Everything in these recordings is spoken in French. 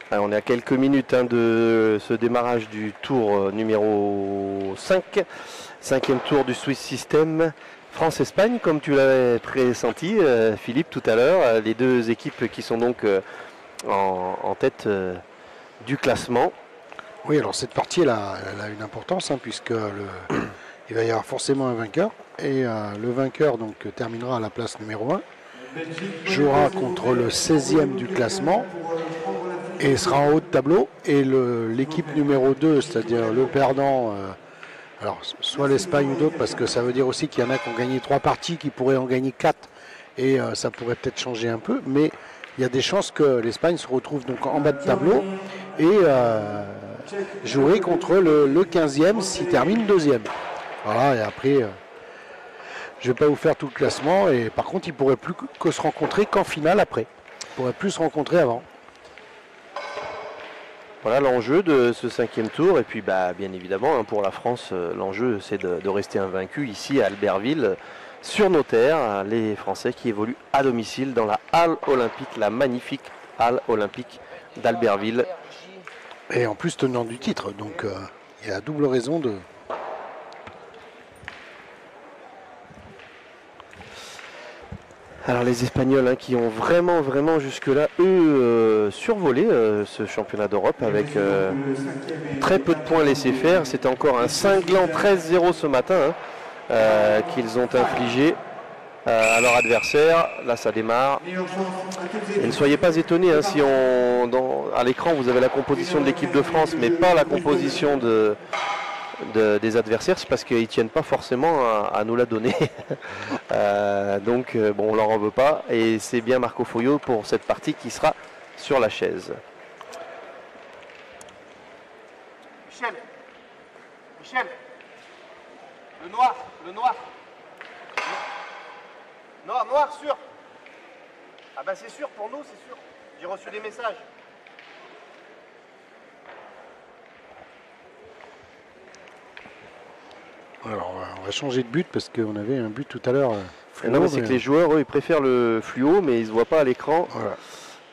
Alors, on est à quelques minutes de ce démarrage du tour numéro 5. Cinquième tour du Swiss System. France-Espagne, comme tu l'avais pressenti, Philippe, tout à l'heure. Les deux équipes qui sont donc en tête du classement. Oui, alors cette partie, elle a une importance, puisque il va y avoir forcément un vainqueur. Et le vainqueur donc, terminera à la place numéro 1. Jouera contre le 16e du classement. Et sera en haut de tableau. Et l'équipe numéro 2, c'est-à-dire le perdant, alors soit l'Espagne ou d'autres, parce que ça veut dire aussi qu'il y en a qui ont gagné 3 parties, qui pourraient en gagner 4. Et ça pourrait peut-être changer un peu. Mais il y a des chances que l'Espagne se retrouve donc en bas de tableau et jouer contre le 15e s'il termine 2e. Voilà, et après, je ne vais pas vous faire tout le classement. Et par contre, ils ne pourraient plus que se rencontrer qu'en finale après. Ils ne pourraient plus se rencontrer avant. Voilà l'enjeu de ce 5e tour. Et puis bien évidemment, pour la France, l'enjeu c'est de rester invaincu ici à Albertville, sur nos terres. Les Français qui évoluent à domicile dans la halle olympique, la magnifique halle olympique d'Albertville. Et en plus tenant du titre, donc il y a double raison de... Alors les Espagnols qui ont vraiment jusque-là, eux, survolé ce championnat d'Europe avec très peu de points laissés faire. C'était encore un cinglant 13-0 ce matin qu'ils ont infligé à leur adversaire. Là ça démarre. Et ne soyez pas étonnés si à l'écran vous avez la composition de l'équipe de France, mais pas la composition des adversaires, c'est parce qu'ils ne tiennent pas forcément à nous la donner. Donc on leur en veut pas, et c'est bien Marco Foglio pour cette partie qui sera sur la chaise. Michel, le noir, noir sûr. Ah c'est sûr pour nous, c'est sûr. J'ai reçu des messages. Alors on va changer de but parce qu'on avait un but tout à l'heure. Non, mais c'est que les joueurs, eux, ils préfèrent le fluo, mais ils ne se voient pas à l'écran. Voilà.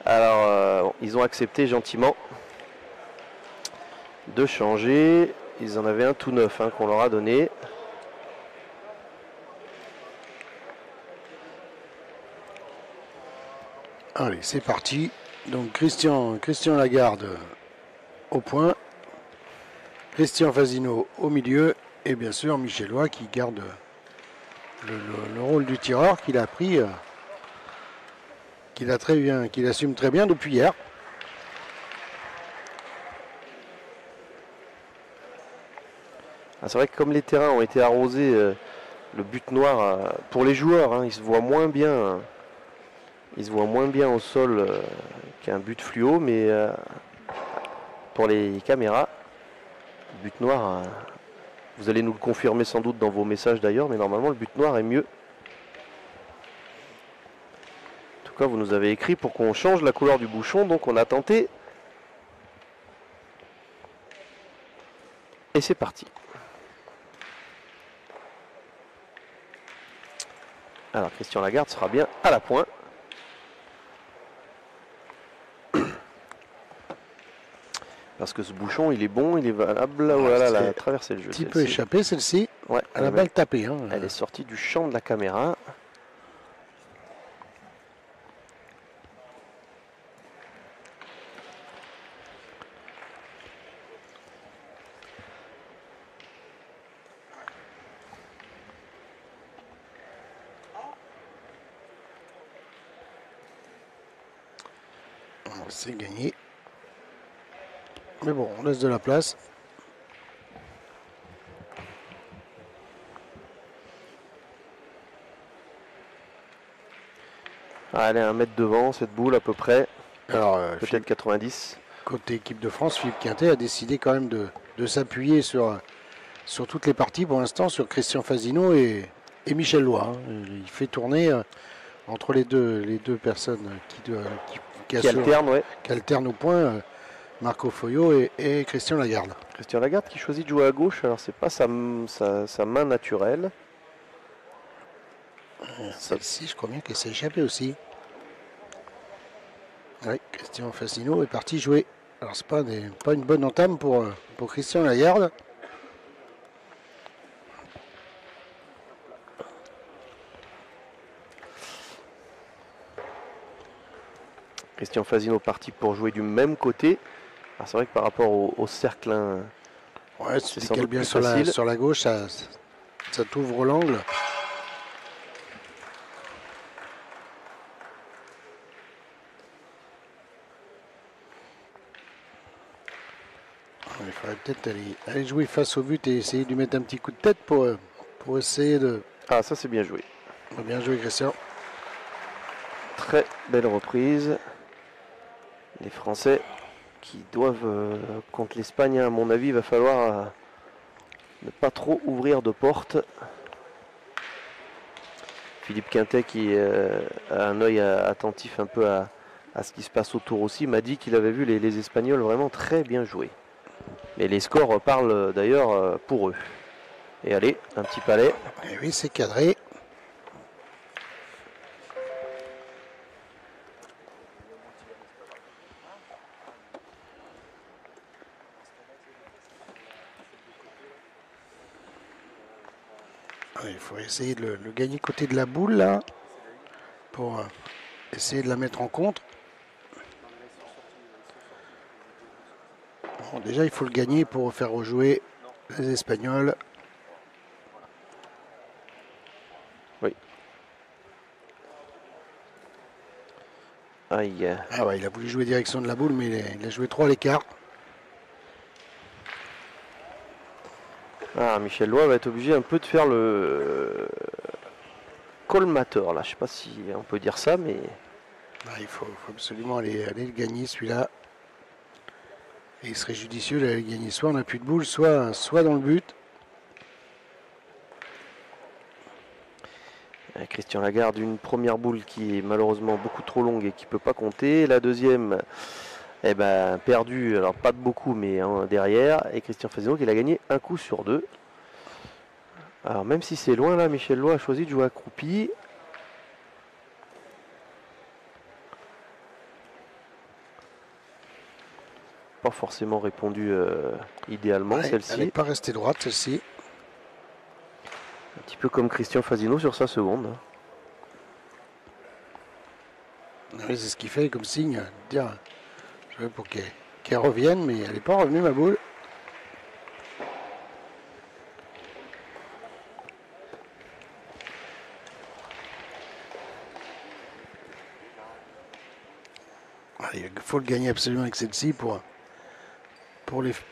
Alors, ils ont accepté gentiment de changer. Ils en avaient un tout neuf qu'on leur a donné. Allez, c'est parti. Donc Christian Lagarde au point. Christian Fasino au milieu. Et bien sûr Michel Loy qui garde le rôle du tireur qu'il a pris, qu'il assume très bien depuis hier. C'est vrai que comme les terrains ont été arrosés, le but noir, pour les joueurs, il se voit moins bien. Il se voit moins bien au sol qu'un but fluo, mais pour les caméras, le but noir, vous allez nous le confirmer sans doute dans vos messages d'ailleurs, mais normalement le but noir est mieux. En tout cas, vous nous avez écrit pour qu'on change la couleur du bouchon, donc on a tenté. Et c'est parti. Alors Christian Lagarde sera bien à la pointe. Parce que ce bouchon, il est bon, il est valable. Voilà, elle a traversé le jeu. Un petit peu échappé celle-ci. Ouais, elle a balle tapée. Elle est sortie du champ de la caméra. C'est gagné. Mais bon, on laisse de la place. Elle est à 1 mètre devant, cette boule à peu près. Alors, peut-être 90. Côté équipe de France, Philippe Quintet a décidé quand même de s'appuyer sur toutes les parties pour l'instant, sur Christian Fasino et Michel Loy. Il fait tourner entre les deux personnes qui alternent au point. Marco Foglio et Christian Lagarde. Christian Lagarde qui choisit de jouer à gauche, alors c'est pas sa main naturelle. Celle-ci, je crois bien qu'elle s'est échappée aussi. Oui, Christian Fasino est parti jouer Alors c'est pas une bonne entame pour Christian Lagarde. Christian Fasino parti pour jouer du même côté. C'est vrai que par rapport au cercle, hein, ouais, si tu sans décales doute bien plus sur la gauche, ça t'ouvre l'angle. Il faudrait peut-être aller jouer face au but et essayer de lui mettre un petit coup de tête pour essayer de... Ah, ça c'est bien joué. Bien joué, Christian. Très belle reprise. Les Français qui doivent, contre l'Espagne, à mon avis, il va falloir ne pas trop ouvrir de porte. Philippe Quintet, qui a un œil attentif un peu à ce qui se passe autour aussi, m'a dit qu'il avait vu les Espagnols vraiment très bien jouer. Et les scores parlent d'ailleurs pour eux. Et allez, un petit palais. Et oui, c'est cadré. Il faut essayer de le gagner côté de la boule là, pour essayer de la mettre en contre. Bon, déjà il faut le gagner pour faire rejouer les Espagnols. Oui. Aïe. Ah ouais, il a voulu jouer direction de la boule, mais il a joué 3 à l'écart. Ah, Michel Lois va être obligé un peu de faire le colmateur là. Je sais pas si on peut dire ça, mais Il faut absolument aller le gagner celui-là. Et il serait judicieux d'aller le gagner. Soit on n'a plus de boule, soit dans le but. Christian Lagarde, une première boule qui est malheureusement beaucoup trop longue et qui ne peut pas compter. La deuxième, perdue, alors pas de beaucoup, mais derrière. Et Christian Fasino qui a gagné un coup sur 2. Alors même si c'est loin là, Michel Lois a choisi de jouer accroupi. Pas forcément répondu idéalement celle-ci. Elle n'est pas restée droite celle-ci. Un petit peu comme Christian Fasino sur sa seconde. Oui, c'est ce qu'il fait comme signe. Dire, je veux pour qu'elle revienne, mais elle n'est pas revenue ma boule. Il faut le gagner absolument avec celle-ci pour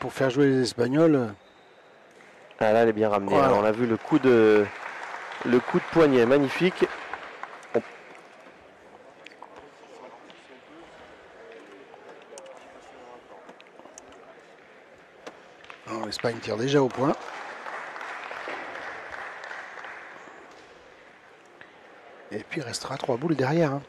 faire jouer les Espagnols. Ah là, elle est bien ramenée. Voilà. Alors, on a vu le coup de poignet, magnifique. L'Espagne tire déjà au point. Et puis il restera 3 boules derrière. Hein.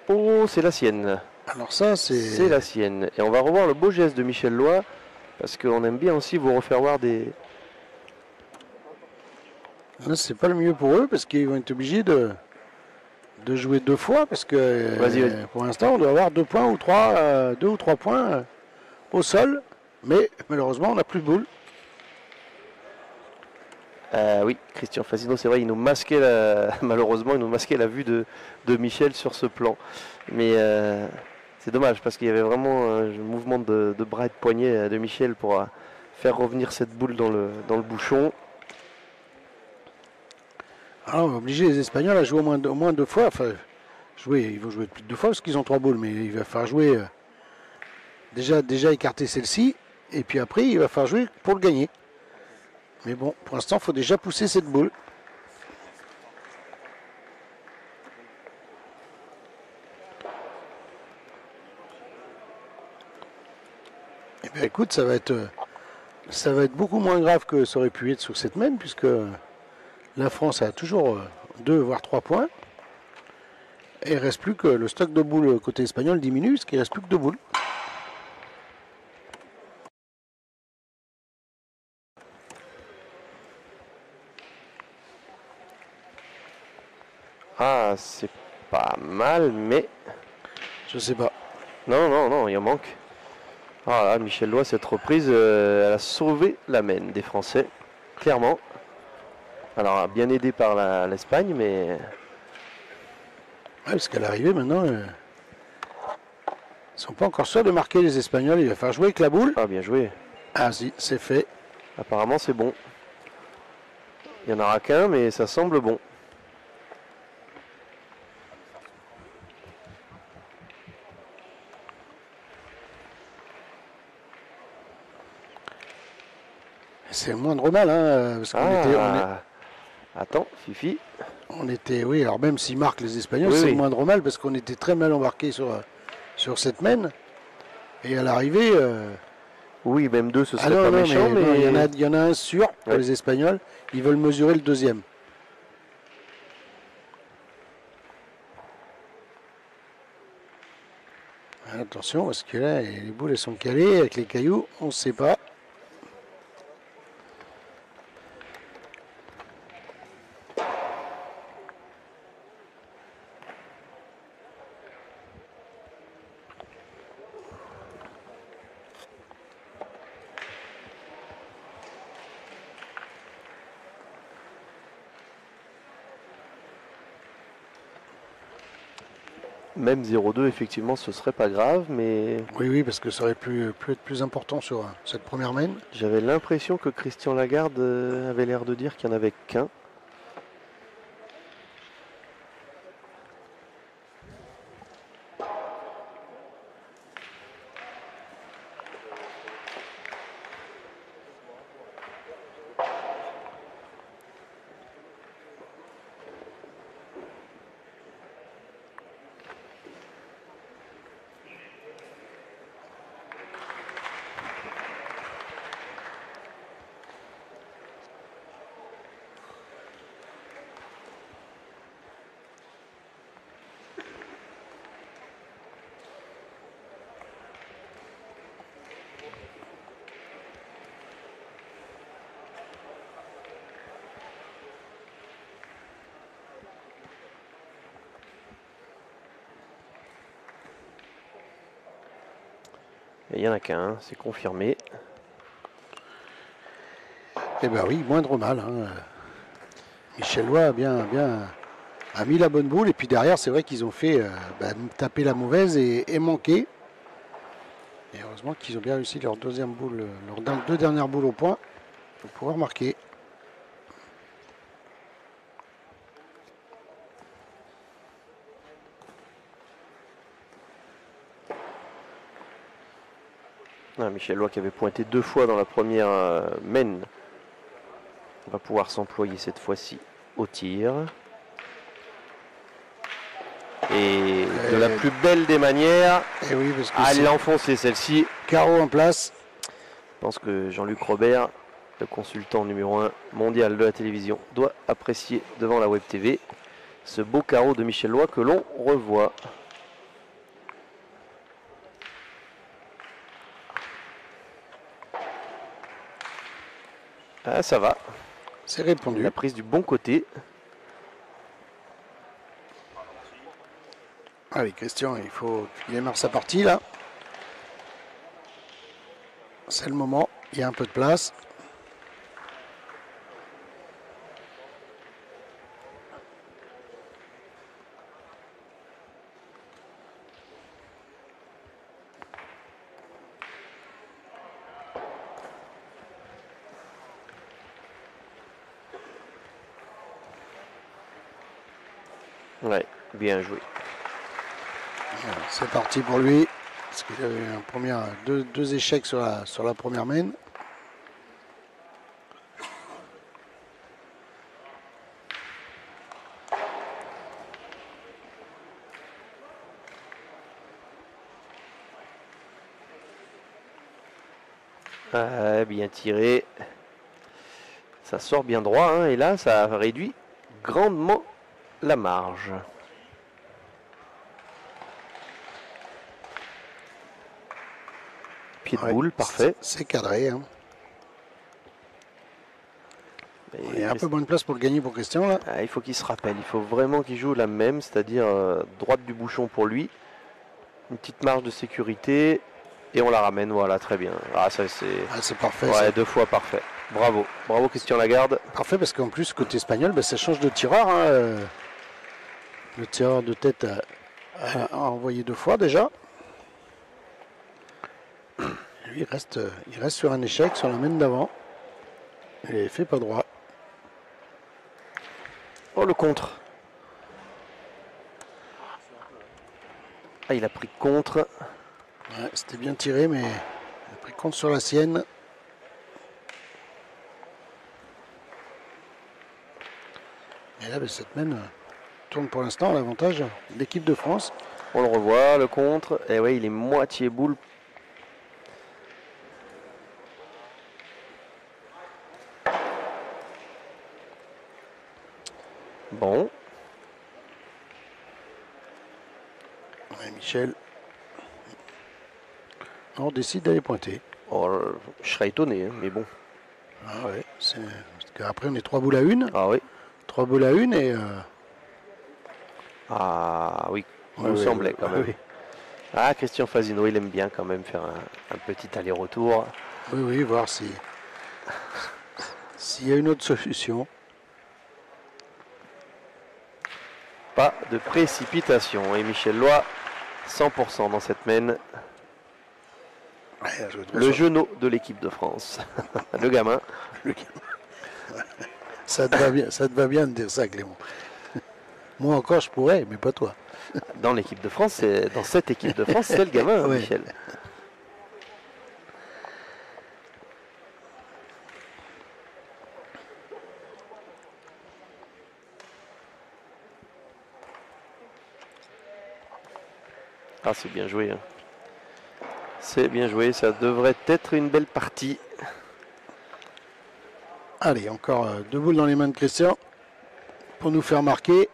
Oh, c'est la sienne. Alors ça, c'est la sienne. Et on va revoir le beau geste de Michel Lois, parce qu'on aime bien aussi vous refaire voir des... C'est pas le mieux pour eux, parce qu'ils vont être obligés de jouer 2 fois, parce que Vas-y. Pour l'instant, on doit avoir 2 points ou 3, 2 ou 3 points au sol, mais malheureusement, on n'a plus de boule. Oui, Christian Fasino, c'est vrai, il nous masquait malheureusement, il nous masquait la vue de Michel sur ce plan. Mais c'est dommage parce qu'il y avait vraiment un mouvement de bras et de poignet de Michel pour faire revenir cette boule dans le bouchon. Alors, on va obliger les Espagnols à jouer au moins 2 fois. Enfin, ils vont jouer plus de 2 fois parce qu'ils ont 3 boules, mais il va falloir jouer déjà écarter celle-ci, et puis après, il va falloir jouer pour le gagner. Mais bon, pour l'instant, il faut déjà pousser cette boule. Eh bien, écoute, ça va être beaucoup moins grave que ça aurait pu être sur cette même, puisque la France a toujours 2 voire 3 points. Et il ne reste plus que le stock de boules côté espagnol diminue, parce qu'il ne reste plus que 2 boules. Ah, c'est pas mal, mais... Je sais pas. Non, non, non, il en manque. Ah là, Michel Lois, cette reprise, elle a sauvé la mène des Français, clairement. Alors, bien aidé par l'Espagne, mais... Ouais, parce qu'à l'arrivée, maintenant, ils sont pas encore sûrs de marquer les Espagnols. Il va falloir jouer avec la boule. Ah, bien joué. Ah si, c'est fait. Apparemment, c'est bon. Il n'y en aura qu'un, mais ça semble bon. C'est le moindre mal, hein, parce qu'on Attends, Fifi. oui, alors même s'ils marquent les Espagnols, Oui, c'est oui. le moindre mal, parce qu'on était très mal embarqués sur cette mène. Et à l'arrivée... Oui, même deux, ce serait non, pas non, méchant, mais... non, il y en a un sûr pour Ouais. les Espagnols. Ils veulent mesurer le deuxième. Attention, parce que là, les boules elles sont calées avec les cailloux, on ne sait pas. Même 0-2, effectivement, ce serait pas grave, mais Oui, oui, parce que ça aurait pu être plus important sur cette première main. j'avais l'impression que Christian Lagarde avait l'air de dire qu'il n'y en avait qu'un. Et il n'y en a qu'un, c'est confirmé. Eh bien oui, moindre mal. Hein. Michel Lois a mis la bonne boule. Et puis derrière, c'est vrai qu'ils ont fait taper la mauvaise et manquer. Et heureusement qu'ils ont bien réussi leur deuxième boule, leurs deux dernières boules au point pour pouvoir marquer. Ah, Michel Lois qui avait pointé 2 fois dans la première main va pouvoir s'employer cette fois-ci au tir. Et de la plus belle des manières, Et oui, parce que elle l'a enfoncé celle-ci. carreau en place. Je pense que Jean-Luc Robert, le consultant numéro 1 mondial de la télévision, doit apprécier devant la Web TV ce beau carreau de Michel Lois que l'on revoit. Ah, ça va. C'est répondu. La prise du bon côté. Allez, Christian, il faut qu'il démarre sa partie là. C'est le moment. Il y a un peu de place. Ouais, bien joué. Voilà, c'est parti pour lui. Parce qu'il y avait deux échecs sur la première main. Ah, bien tiré. Ça sort bien droit, hein, et là, ça réduit grandement la marge. Pied de boule, parfait. C'est cadré. Hein. Il y a un peu moins de place pour le gagner pour Christian là. Il faut qu'il se rappelle, il faut vraiment qu'il joue la même, c'est-à-dire droite du bouchon pour lui. Une petite marge de sécurité et on la ramène, voilà, très bien. Ah, ça c'est. Ah, c'est parfait. Ouais, Ça. 2 fois parfait. Bravo, bravo Christian Lagarde. Parfait parce qu'en plus, côté espagnol, ben, ça change de tireur. Hein. Le tireur de tête a envoyé 2 fois déjà. Lui, il reste sur un échec, sur la main d'avant. Il fait pas droit. Oh, le contre. Ah, il a pris contre. Ouais, c'était bien tiré, mais il a pris contre sur la sienne. Et là, ben, cette main tourne pour l'instant à l'avantage de l'équipe de France. On le revoit, le contre. Et ouais, il est moitié boule. Bon. Ouais, Michel. On décide d'aller pointer. Oh, je serais étonné, hein, mais bon. Ah ouais, parce qu'après on est 3 boules à 1. Ah oui. 3 boules à 1 et... Ah oui, il me semblait quand même. Oui. Ah, Christian Fazino, il aime bien quand même faire un petit aller-retour. Oui, voir s'il y a une autre solution. Pas de précipitation. Et Michel Loy, 100% dans cette main. Ouais, le genou de l'équipe de France. Le gamin. Ça te va bien de dire ça, Clément. Moi encore, je pourrais, mais pas toi. Dans l'équipe de France, dans cette équipe de France, c'est le gamin, ouais. Michel. Ah, c'est bien joué. Hein. C'est bien joué, ça devrait être une belle partie. Allez, encore 2 boules dans les mains de Christian pour nous faire marquer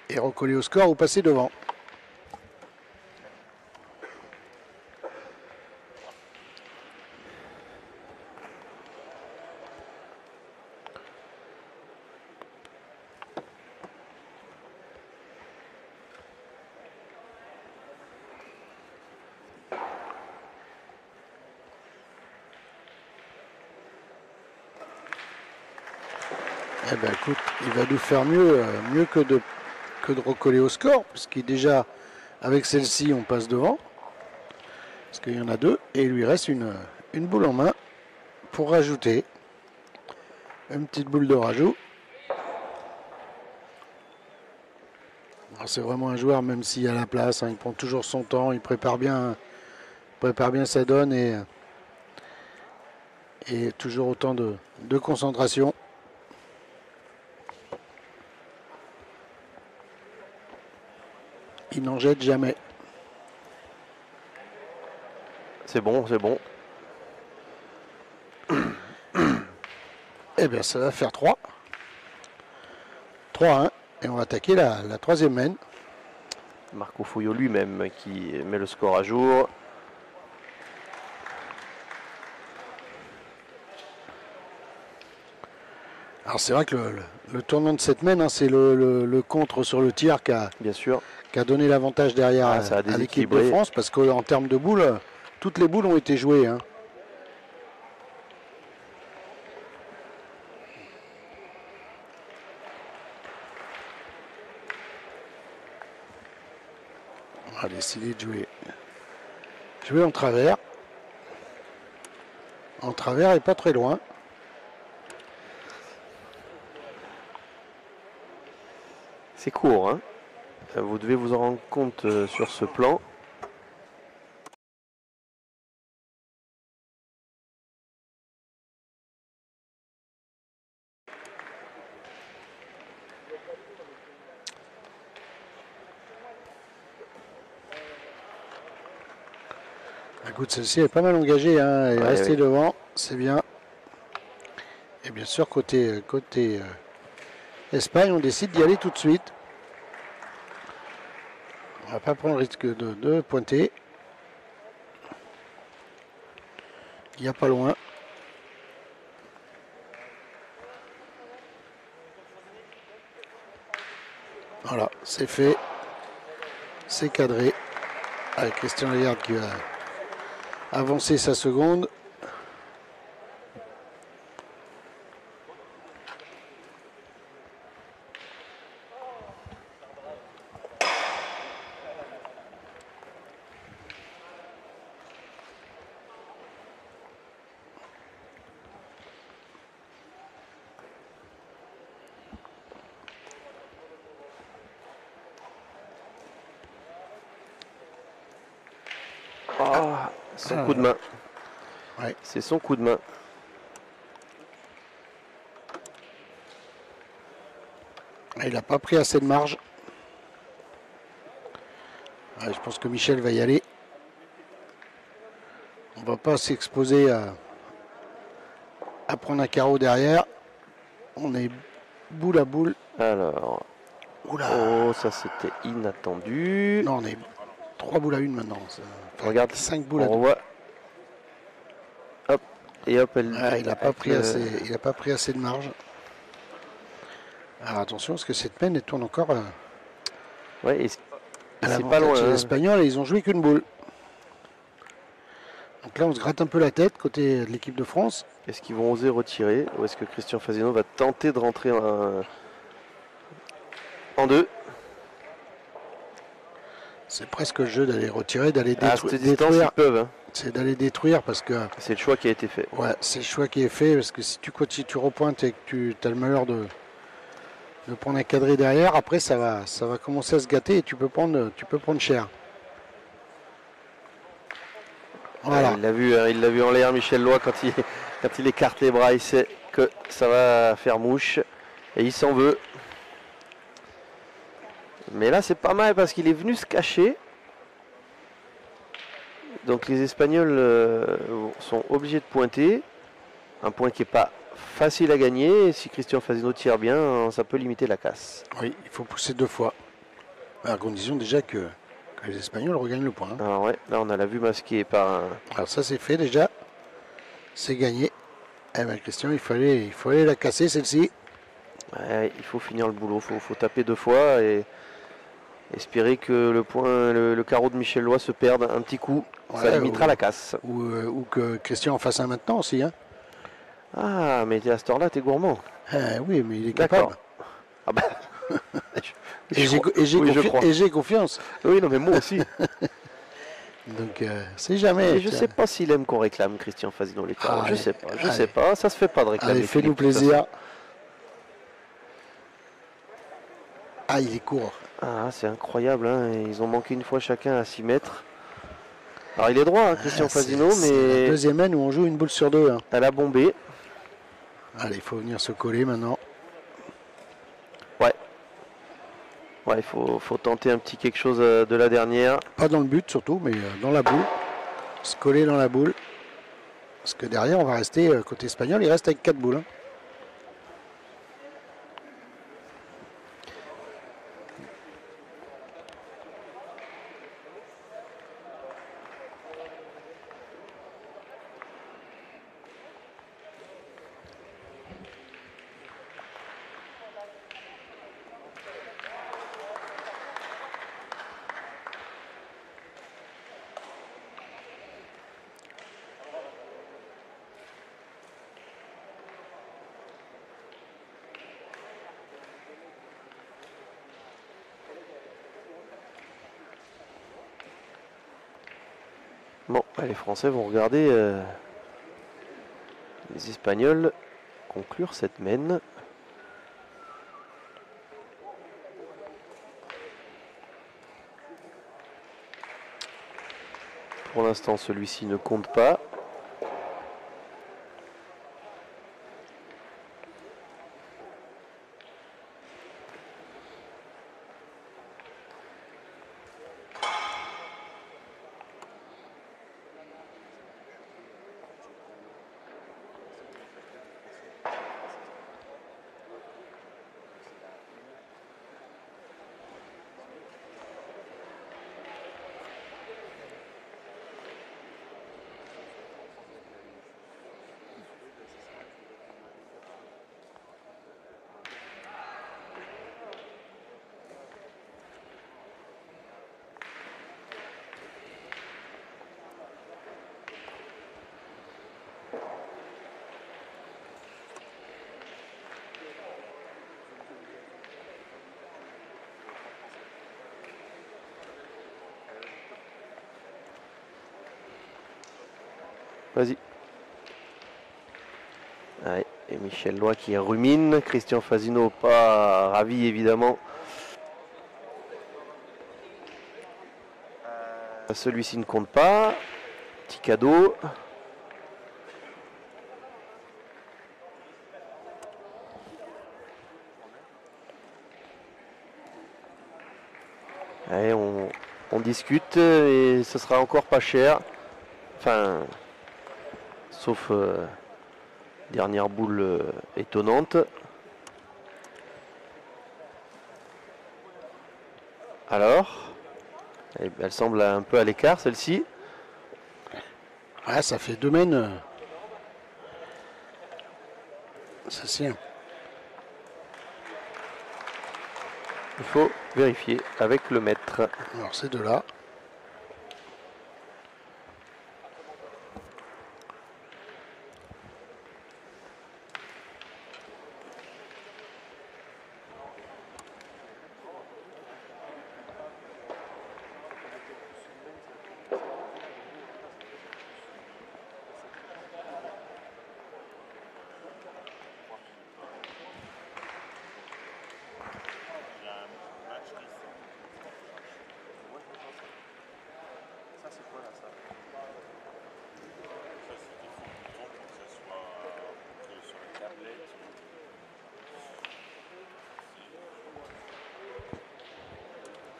et recoller au score ou passer devant. Eh ben écoute, il va nous faire mieux que de recoller au score, puisqu'il déjà, avec celle-ci, on passe devant. Parce qu'il y en a 2, et il lui reste une boule en main pour rajouter. Une petite boule de rajout. C'est vraiment un joueur, même s'il a la place, hein, il prend toujours son temps, il prépare bien sa donne et toujours autant de concentration. Il n'en jette jamais. C'est bon, c'est bon. Eh bien, ça va faire 3. 3-1. Et on va attaquer la 3e main. Marco Foglio lui-même qui met le score à jour. Alors c'est vrai que le tournant de cette main, hein, c'est le contre sur le tir qui a donné l'avantage derrière à l'équipe de France, parce qu'en termes de boules, toutes les boules ont été jouées. Hein. On va décider de jouer en travers. En travers et pas très loin. C'est court, hein. Vous devez vous en rendre compte sur ce plan. Écoute, celle-ci est pas mal engagée, hein. Elle est restée devant, c'est bien. Et bien sûr, côté Espagne, on décide d'y aller tout de suite. On va pas prendre le risque de pointer. Il n'y a pas loin. Voilà, c'est fait. C'est cadré. Avec Christian Lagarde qui va avancer sa seconde. Oh, son coup de main. Ouais. C'est son coup de main. Il n'a pas pris assez de marge. Ouais, je pense que Michel va y aller. On va pas s'exposer à prendre un carreau derrière. On est boule à boule. Alors. Oula. Oh, ça c'était inattendu. Non, on est 3 boules à 1 maintenant. Enfin, Regarde, 5 boules à on 2. revoit. Hop, et hop, elle. Il n'a pas pris assez. Il a pas pris assez de marge. Alors attention, parce que cette peine, elle tourne encore. Ouais, et À c'est pas loin. Les Hein. Espagnols, ils ont joué qu'une boule. Donc là, on se gratte un peu la tête côté de l'équipe de France. Est-ce qu'ils vont oser retirer ou est-ce que Christian Fasino va tenter de rentrer en deux? C'est presque le jeu d'aller retirer, d'aller À cette distance, détruire. ils peuvent. Hein. C'est d'aller détruire parce que. C'est le choix qui a été fait. Ouais, c'est le choix qui est fait parce que si tu repointes et que tu as le malheur de prendre un cadré derrière, après ça va commencer à se gâter et tu peux prendre cher. Voilà. Il l'a vu en l'air, Michel Loy, quand il écarte les bras, il sait que ça va faire mouche et il s'en veut. Mais là, c'est pas mal parce qu'il est venu se cacher. Donc les Espagnols sont obligés de pointer. Un point qui n'est pas facile à gagner. Et si Christian Fasino tire bien, ça peut limiter la casse. Oui, il faut pousser 2 fois. À condition déjà que les Espagnols regagnent le point. Alors ouais, là on a la vue masquée par un... Alors ça c'est fait déjà. C'est gagné. Eh bien Christian, il fallait la casser celle-ci. Ouais, il faut finir le boulot, il faut taper 2 fois et espérer que le carreau de Michel Loy se perde un petit coup. Ça limitera la casse. Ou que Christian en fasse un maintenant aussi. Hein. Ah, mais à ce temps-là, t'es gourmand. Oui, mais il est capable. Ah bah, et j'ai confiance. Oui, non, mais moi aussi. Donc, c'est jamais. Mais je sais pas s'il aime qu'on réclame Christian Fasino les carreaux. Je sais pas. Ça se fait pas de réclamer. Allez, fais-nous plaisir. Ah, il est court. Ah, c'est incroyable. Hein. Ils ont manqué une fois chacun à 6 mètres. Alors, il est droit, hein, Christian Fasino, mais. C'est la deuxième main où on joue une boule sur 2. Hein. Elle a bombé. Allez, il faut venir se coller maintenant. Ouais. Ouais, il faut tenter un petit quelque chose de la dernière. Pas dans le but surtout, mais dans la boule. Se coller dans la boule. Parce que derrière, on va rester, côté espagnol, il reste avec 4 boules. Hein. Bon, les Français vont regarder les Espagnols conclure cette mène. Pour l'instant, celui-ci ne compte pas. Vas-y. Ouais, et Michel Loy qui rumine. Christian Fasino pas ravi évidemment. Celui-ci ne compte pas. Petit cadeau. Allez, on discute et ce sera encore pas cher. Enfin, sauf dernière boule étonnante. Alors, elle semble un peu à l'écart celle-ci. Ah, ça fait 2 mènes. Ça c'est. Il faut vérifier avec le maître. Alors ces deux-là.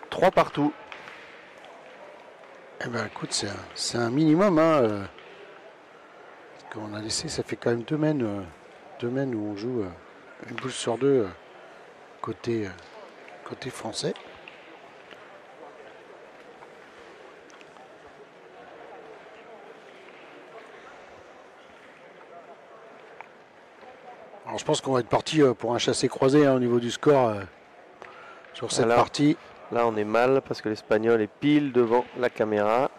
Trois partout. Eh ben écoute, c'est un minimum. Hein, parce qu'on a laissé, ça fait quand même 2 mènes, où on joue une boule sur 2 côté français. Alors je pense qu'on va être parti pour un chassé-croisé au niveau du score sur cette partie. Là on est mal parce que l'Espagnol est pile devant la caméra.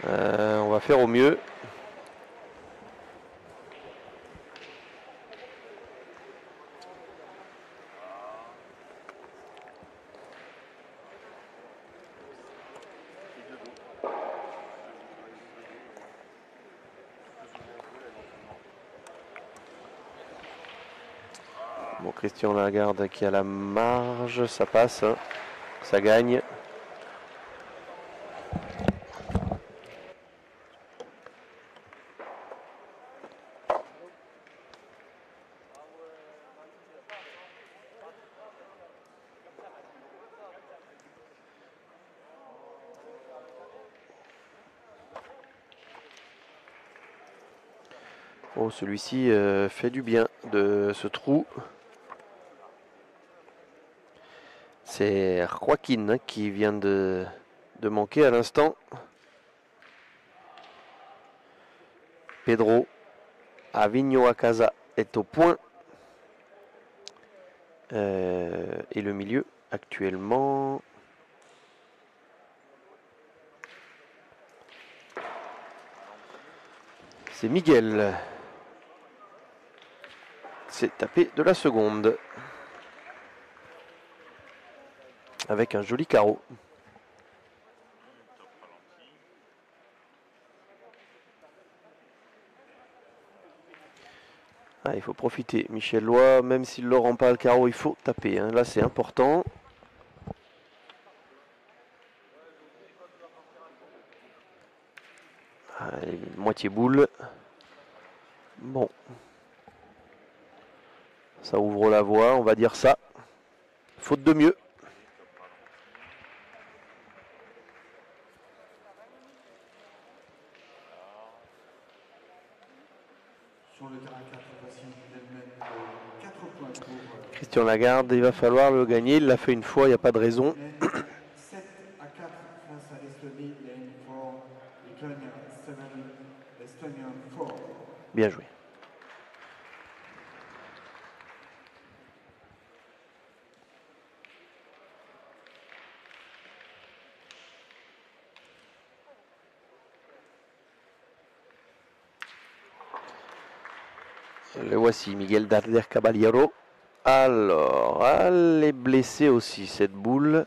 On va faire au mieux. Bon, Christian Lagarde qui a la marge, ça passe, hein. Ça gagne. Oh, celui-ci fait du bien de ce trou. C'est Joaquin qui vient de manquer à l'instant. Pedro Avigno Acasa est au point. Et le milieu actuellement. C'est Miguel. C'est tapé de la seconde. Avec un joli carreau. Ah, il faut profiter. Michel Loy, même s'il ne le rend pas le carreau, il faut taper. Hein. Là, c'est important. Allez, moitié boule. Bon. Ça ouvre la voie, on va dire ça. Faute de mieux. Christian Lagarde, il va falloir le gagner. Il l'a fait une fois, il n'y a pas de raison. 7 à 4 face à l'Estonie, lane 4, Estonia 4. Bien joué. Le voici, Miguel Darder Caballero. Alors, elle est blessée aussi, cette boule.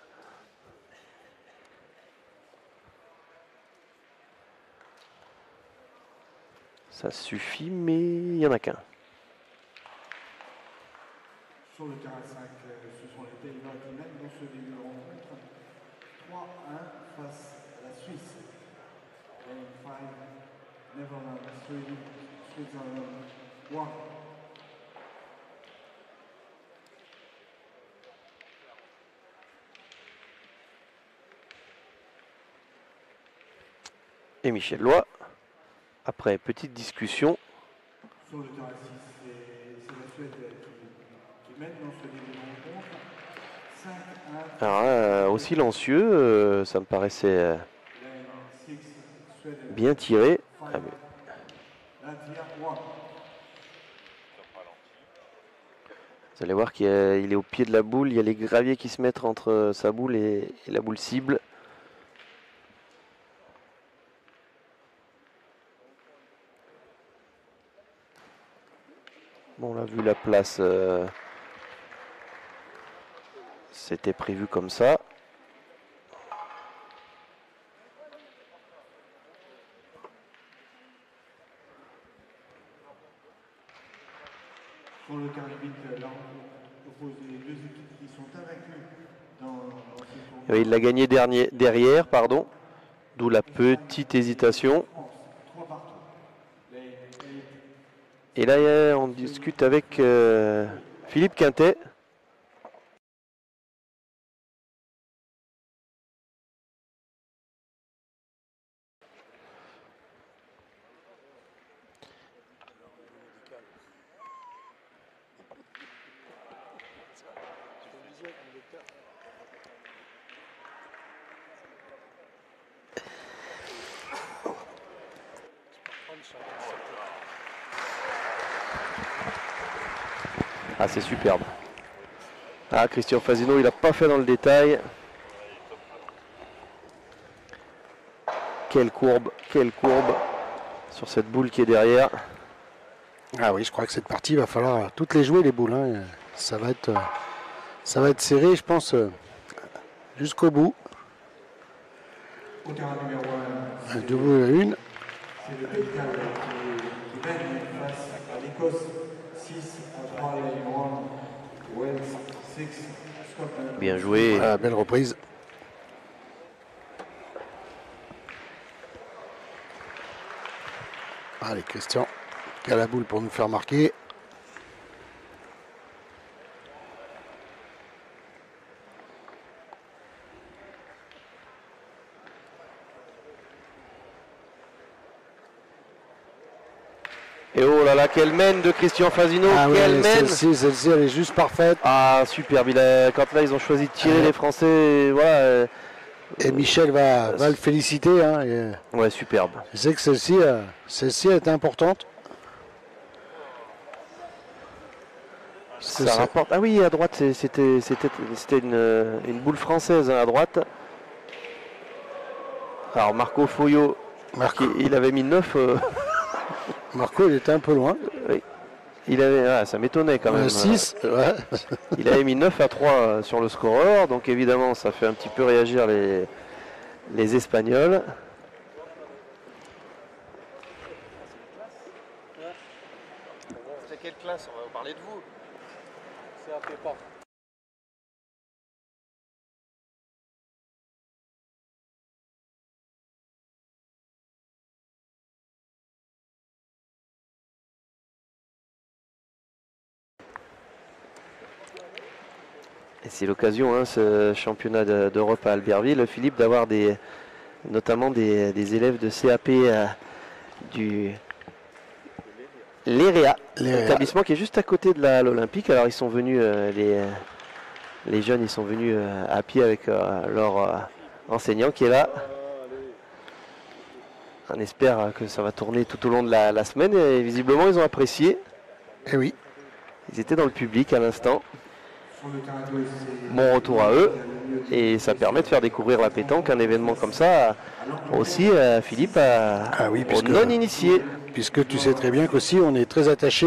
Ça suffit, mais il n'y en a qu'un. Sur le terrain 5, ce sont les Pays-Bas qui mènent dans ce début de rencontre. 3-1 face à la Suisse. Lane 5, Netherlands 3, Switzerland 1. Et Michel Loy, après petite discussion. Sur le terrain 6, c'est la Suède qui mène dans ce début de rencontre. 5-1. Alors là, au silencieux, ça me paraissait Lane 6, Suède bien tiré. 5, Ah, mais Latvia 1. vous allez voir qu'il est au pied de la boule. Il y a les graviers qui se mettent entre sa boule et la boule cible. Bon, on a vu la place. C'était prévu comme ça. Sur le terrain 8, là, on oppose les deux équipes qui sont invaincues dans ce tournoi. Il l'a gagné derrière, pardon. D'où la petite hésitation. France, 3 partout. Lane 8. Et là, on discute avec Philippe Quintet. Ah, c'est superbe. Ah, Christian Fasino, il n'a pas fait dans le détail. Quelle courbe sur cette boule qui est derrière. Ah oui, je crois que cette partie, il va falloir toutes les jouer, les boules. Hein. Ça va être serré, je pense, jusqu'au bout. Au terrain numéro 1, De bout à une. c'est le Pays de Galles qui mène face à l'Écosse 6-3, Lane 1, Wales 6, Scotland. Bien joué. Voilà, belle reprise. Allez, Christian, qui a la boule pour nous faire marquer. Et oh là là, quelle mène de Christian Fasino. Ah Quelle ouais, mène. celle-ci, elle est juste parfaite. Ah, superbe. Quand là, ils ont choisi de tirer les Français, voilà. Et Michel va le féliciter. Hein, et, Ouais, superbe. je sais que celle-ci est importante. Ça rapporte. Ah oui, à droite, c'était une boule française, hein, à droite. Alors Marco Foyo, il avait mis 9. Marco, il était un peu loin. Oui. Ça m'étonnait quand même. 6, ouais. Il avait mis 9-3 sur le scoreur, donc évidemment ça fait un petit peu réagir les Espagnols. C'est quelle classe? On va vous parler de vous. C'est un pépin. Et c'est l'occasion, hein, ce championnat d'Europe à Albertville, Philippe, d'avoir notamment des élèves de CAP du l'EREA, l'établissement qui est juste à côté de l'Olympique. Alors ils sont venus, les jeunes, ils sont venus à pied avec leur enseignant qui est là. On espère que ça va tourner tout au long de la semaine et visiblement ils ont apprécié. Et oui. Ils étaient dans le public à l'instant. Sur le terrain 2, c'est Bon retour à eux et ça permet de faire découvrir la pétanque, un événement comme ça aussi, Philippe, Ah oui, aux puisque- non-initiés. puisque tu sais très bien qu'aussi on est très attaché,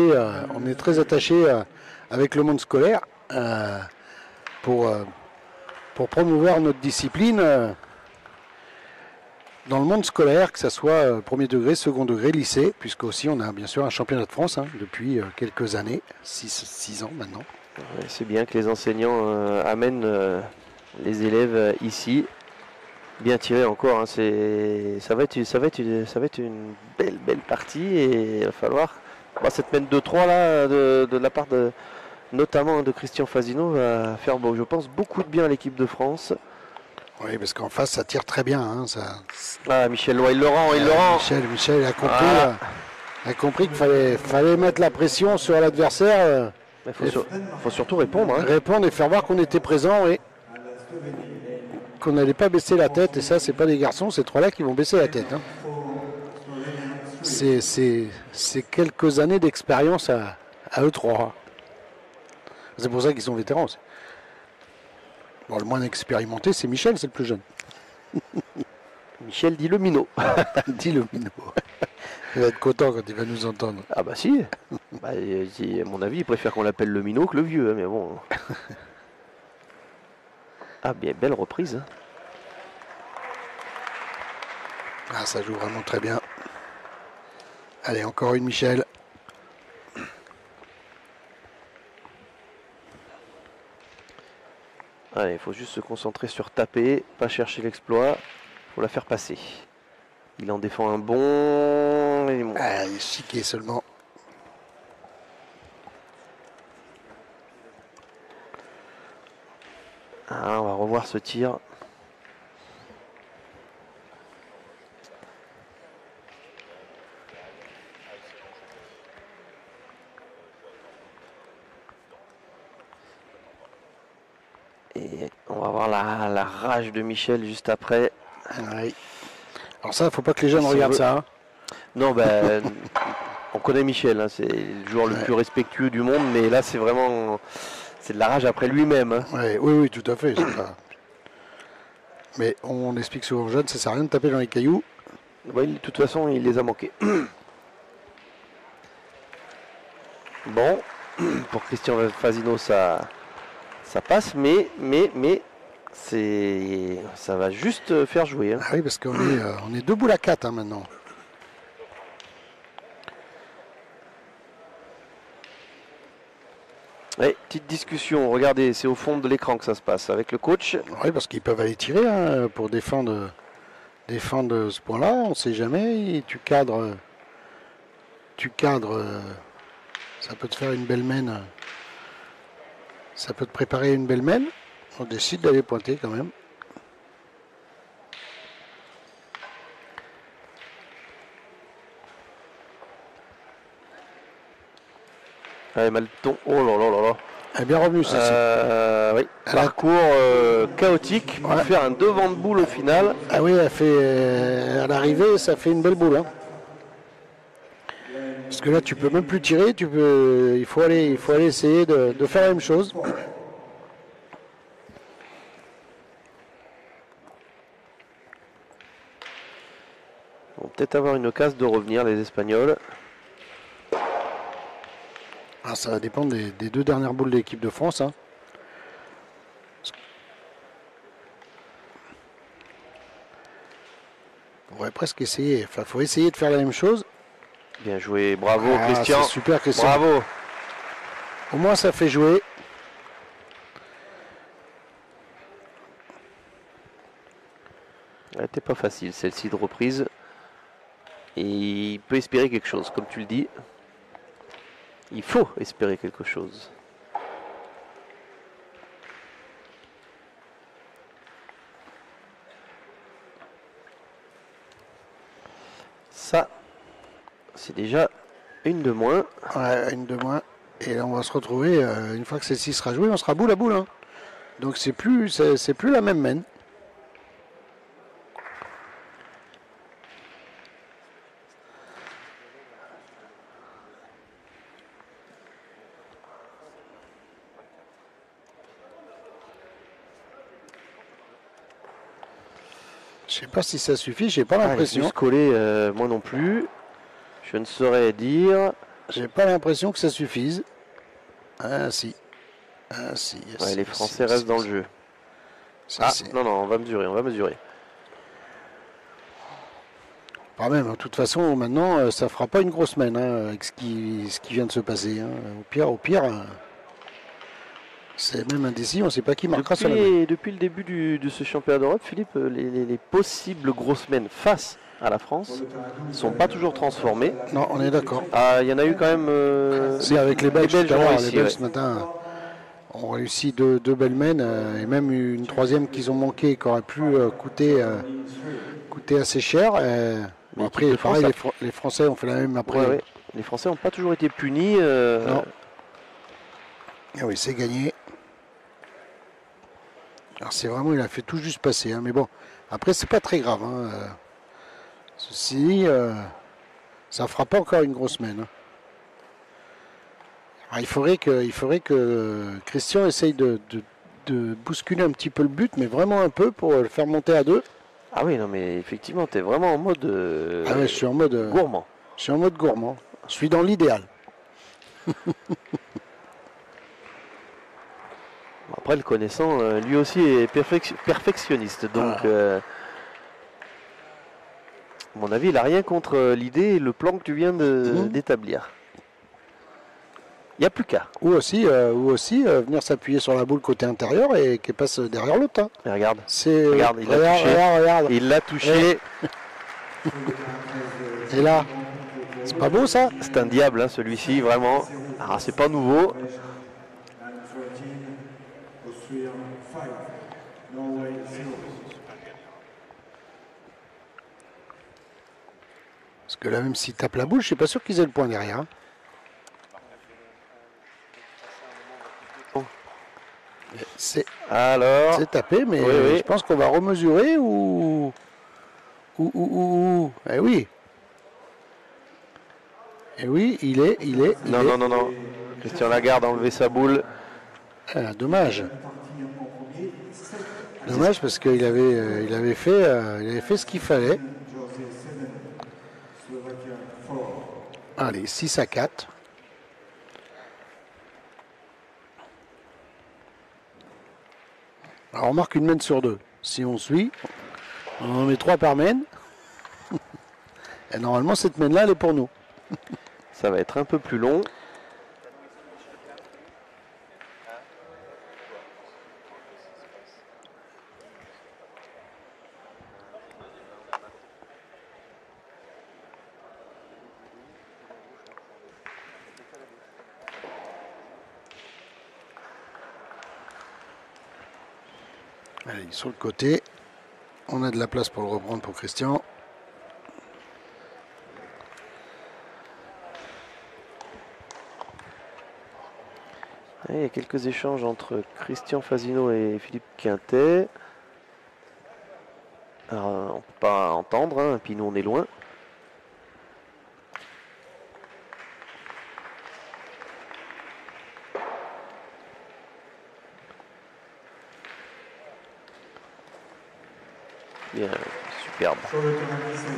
avec le monde scolaire pour promouvoir notre discipline dans le monde scolaire, que ce soit premier degré, second degré, lycée, puisque aussi on a bien sûr un championnat de France depuis quelques années, 6 ans maintenant. Ouais, c'est bien que les enseignants amènent les élèves ici. Bien tiré encore, hein, ça va être une belle partie et il va falloir. Cette mène 2-3 là de la part de notamment de Christian Fasino va faire, je pense, beaucoup de bien à l'équipe de France. Oui, parce qu'en face ça tire très bien. Hein, Michel, il le rend. Michel a compris qu'il fallait mettre la pression sur l'adversaire. Il faut surtout répondre. Hein. Répondre et faire voir qu'on était présent et qu'on n'allait pas baisser la tête. Et ça, c'est pas des garçons, ces trois-là qui vont baisser la tête. Hein. C'est quelques années d'expérience à eux trois. C'est pour ça qu'ils sont vétérans aussi. Bon, le moins expérimenté, c'est Michel, c'est le plus jeune. Michel dit le minot. Dit le minot. Il va être content quand il va nous entendre. Ah bah si. À mon avis, il préfère qu'on l'appelle le minot que le vieux, hein, mais bon. Ah bien, belle reprise. Hein. Ah, ça joue vraiment très bien. Allez, encore une Michel. Allez, il faut juste se concentrer sur taper, pas chercher l'exploit. Il faut la faire passer. Il en défend un bon. Ah, il est chiqué seulement. Ah, on va revoir ce tir. Et on va voir la rage de Michel juste après. Ouais. Alors ça, il ne faut pas que les jeunes regardent ça. Hein. Non, on connaît Michel, hein, c'est le joueur le plus respectueux du monde, mais là c'est vraiment de la rage après lui-même. Hein. Ouais, oui, tout à fait. Pas... Mais on explique souvent aux jeunes, ça ne sert à rien de taper dans les cailloux. Ouais, de toute façon, il les a manqués. Bon, pour Christian Fasino, ça passe, mais ça va juste faire jouer. Hein. Ah oui, parce qu'on est 2 boules à 4 maintenant. Ouais, petite discussion, regardez, c'est au fond de l'écran que ça se passe avec le coach. Oui, parce qu'ils peuvent aller tirer pour défendre ce point-là, on ne sait jamais. Tu cadres, ça peut te faire une belle mène. Ça peut te préparer une belle mène. On décide d'aller pointer quand même. Allez, Malton, oh là là là là. Elle est bien revenue celle-ci. Oui, parcours chaotique pour faire un devant de boule au final. Ah oui, à l'arrivée, ça fait une belle boule. Hein. Parce que là, tu peux même plus tirer, il faut aller essayer de faire la même chose. Ils vont peut-être avoir une occasion de revenir, les Espagnols. Ah, ça va dépendre des 2 dernières boules de l'équipe de France. Hein. On pourrait presque essayer. Enfin, il faut essayer de faire la même chose. Bien joué, bravo Christian. Super Christian. Bravo. Au moins ça fait jouer. Elle n'était pas facile celle-ci de reprise. Et il peut espérer quelque chose, comme tu le dis. Il faut espérer quelque chose. Ça, c'est déjà une de moins. Ouais, une de moins. Et là, on va se retrouver, une fois que celle-ci sera jouée, on sera boule à boule. Hein. Donc c'est plus la même mène. Je sais pas si ça suffit, j'ai pas l'impression. Plus collé, moi non plus. Je ne saurais dire. J'ai pas l'impression que ça suffise. Ah si. Ouais, les Français restent dans le jeu. Non, on va mesurer. Pas même, de toute façon, maintenant, ça fera pas une grosse semaine hein, avec ce qui vient de se passer. Hein. Au pire, c'est même indécis, on ne sait pas qui marquera sur la main. Depuis le début de ce championnat d'Europe, Philippe, les possibles grosses semaines face à la France ne sont pas toujours transformées. Non, on est d'accord. Il y en a eu quand même. C'est avec les Belges, les Belges ce matin ont réussi deux belles mènes et même une troisième qu'ils ont manqué qui aurait pu coûter assez cher. Bon, après, pareil, les Français ont fait la même après. Ouais. Les Français n'ont pas toujours été punis. Non. Et oui, c'est gagné. Alors c'est vraiment, il a fait tout juste passer. Hein, mais bon, après, c'est pas très grave. Hein. Ceci dit, ça fera pas encore une grosse semaine. Hein. Alors, il faudrait que Christian essaye de bousculer un petit peu le but, mais vraiment un peu pour le faire monter à 2. Ah oui, non, mais effectivement, tu es vraiment en mode ah ouais, je suis en mode gourmand. Je suis en mode gourmand. Je suis dans l'idéal. Après, le connaissant, lui aussi est perfectionniste. Donc, à mon avis, il n'a rien contre l'idée et le plan que tu viens d'établir. Il n'y a plus qu'à. Ou aussi venir s'appuyer sur la boule côté intérieur et qu'elle passe derrière l'autre. Hein. Regarde, regarde, il l'a touché. Regarde. Il l'a touché. Et là, c'est pas beau ça? C'est un diable, hein, celui-ci, vraiment. Alors, c'est pas nouveau. Parce que là, même s'il tape la boule, je suis pas sûr qu'ils aient le point derrière. Hein. C'est tapé, mais oui. je pense qu'on va remesurer ou. Eh oui. Eh oui, il est. Non. Christian Lagarde a enlevé sa boule. Ah, dommage. Dommage parce qu'il avait fait ce qu'il fallait. Allez, 6-4. Alors on marque une mène sur 2. Si on suit, on en met 3 par mène. Et normalement cette mène-là, elle est pour nous. Ça va être un peu plus long. Allez, sur le côté, on a de la place pour le reprendre pour Christian. Il y a quelques échanges entre Christian Fasino et Philippe Quintet. Alors, on ne peut pas entendre, hein, puis nous on est loin. Bien, superbe.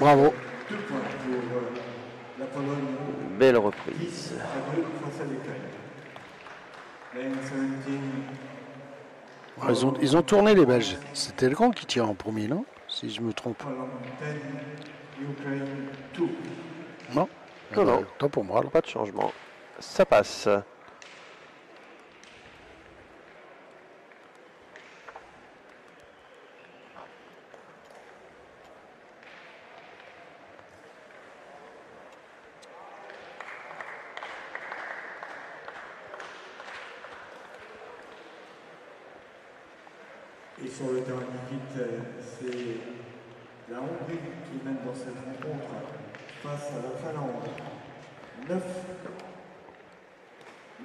Bravo. Belle reprise. Ils ont tourné les Belges. C'était le grand qui tire en premier, non? Si je me trompe. Non. Non. Tant pour moi. Alors. Pas de changement. Ça passe. Et sur le terrain d'équipe, c'est la Hongrie qui mène dans cette rencontre face à la Finlande.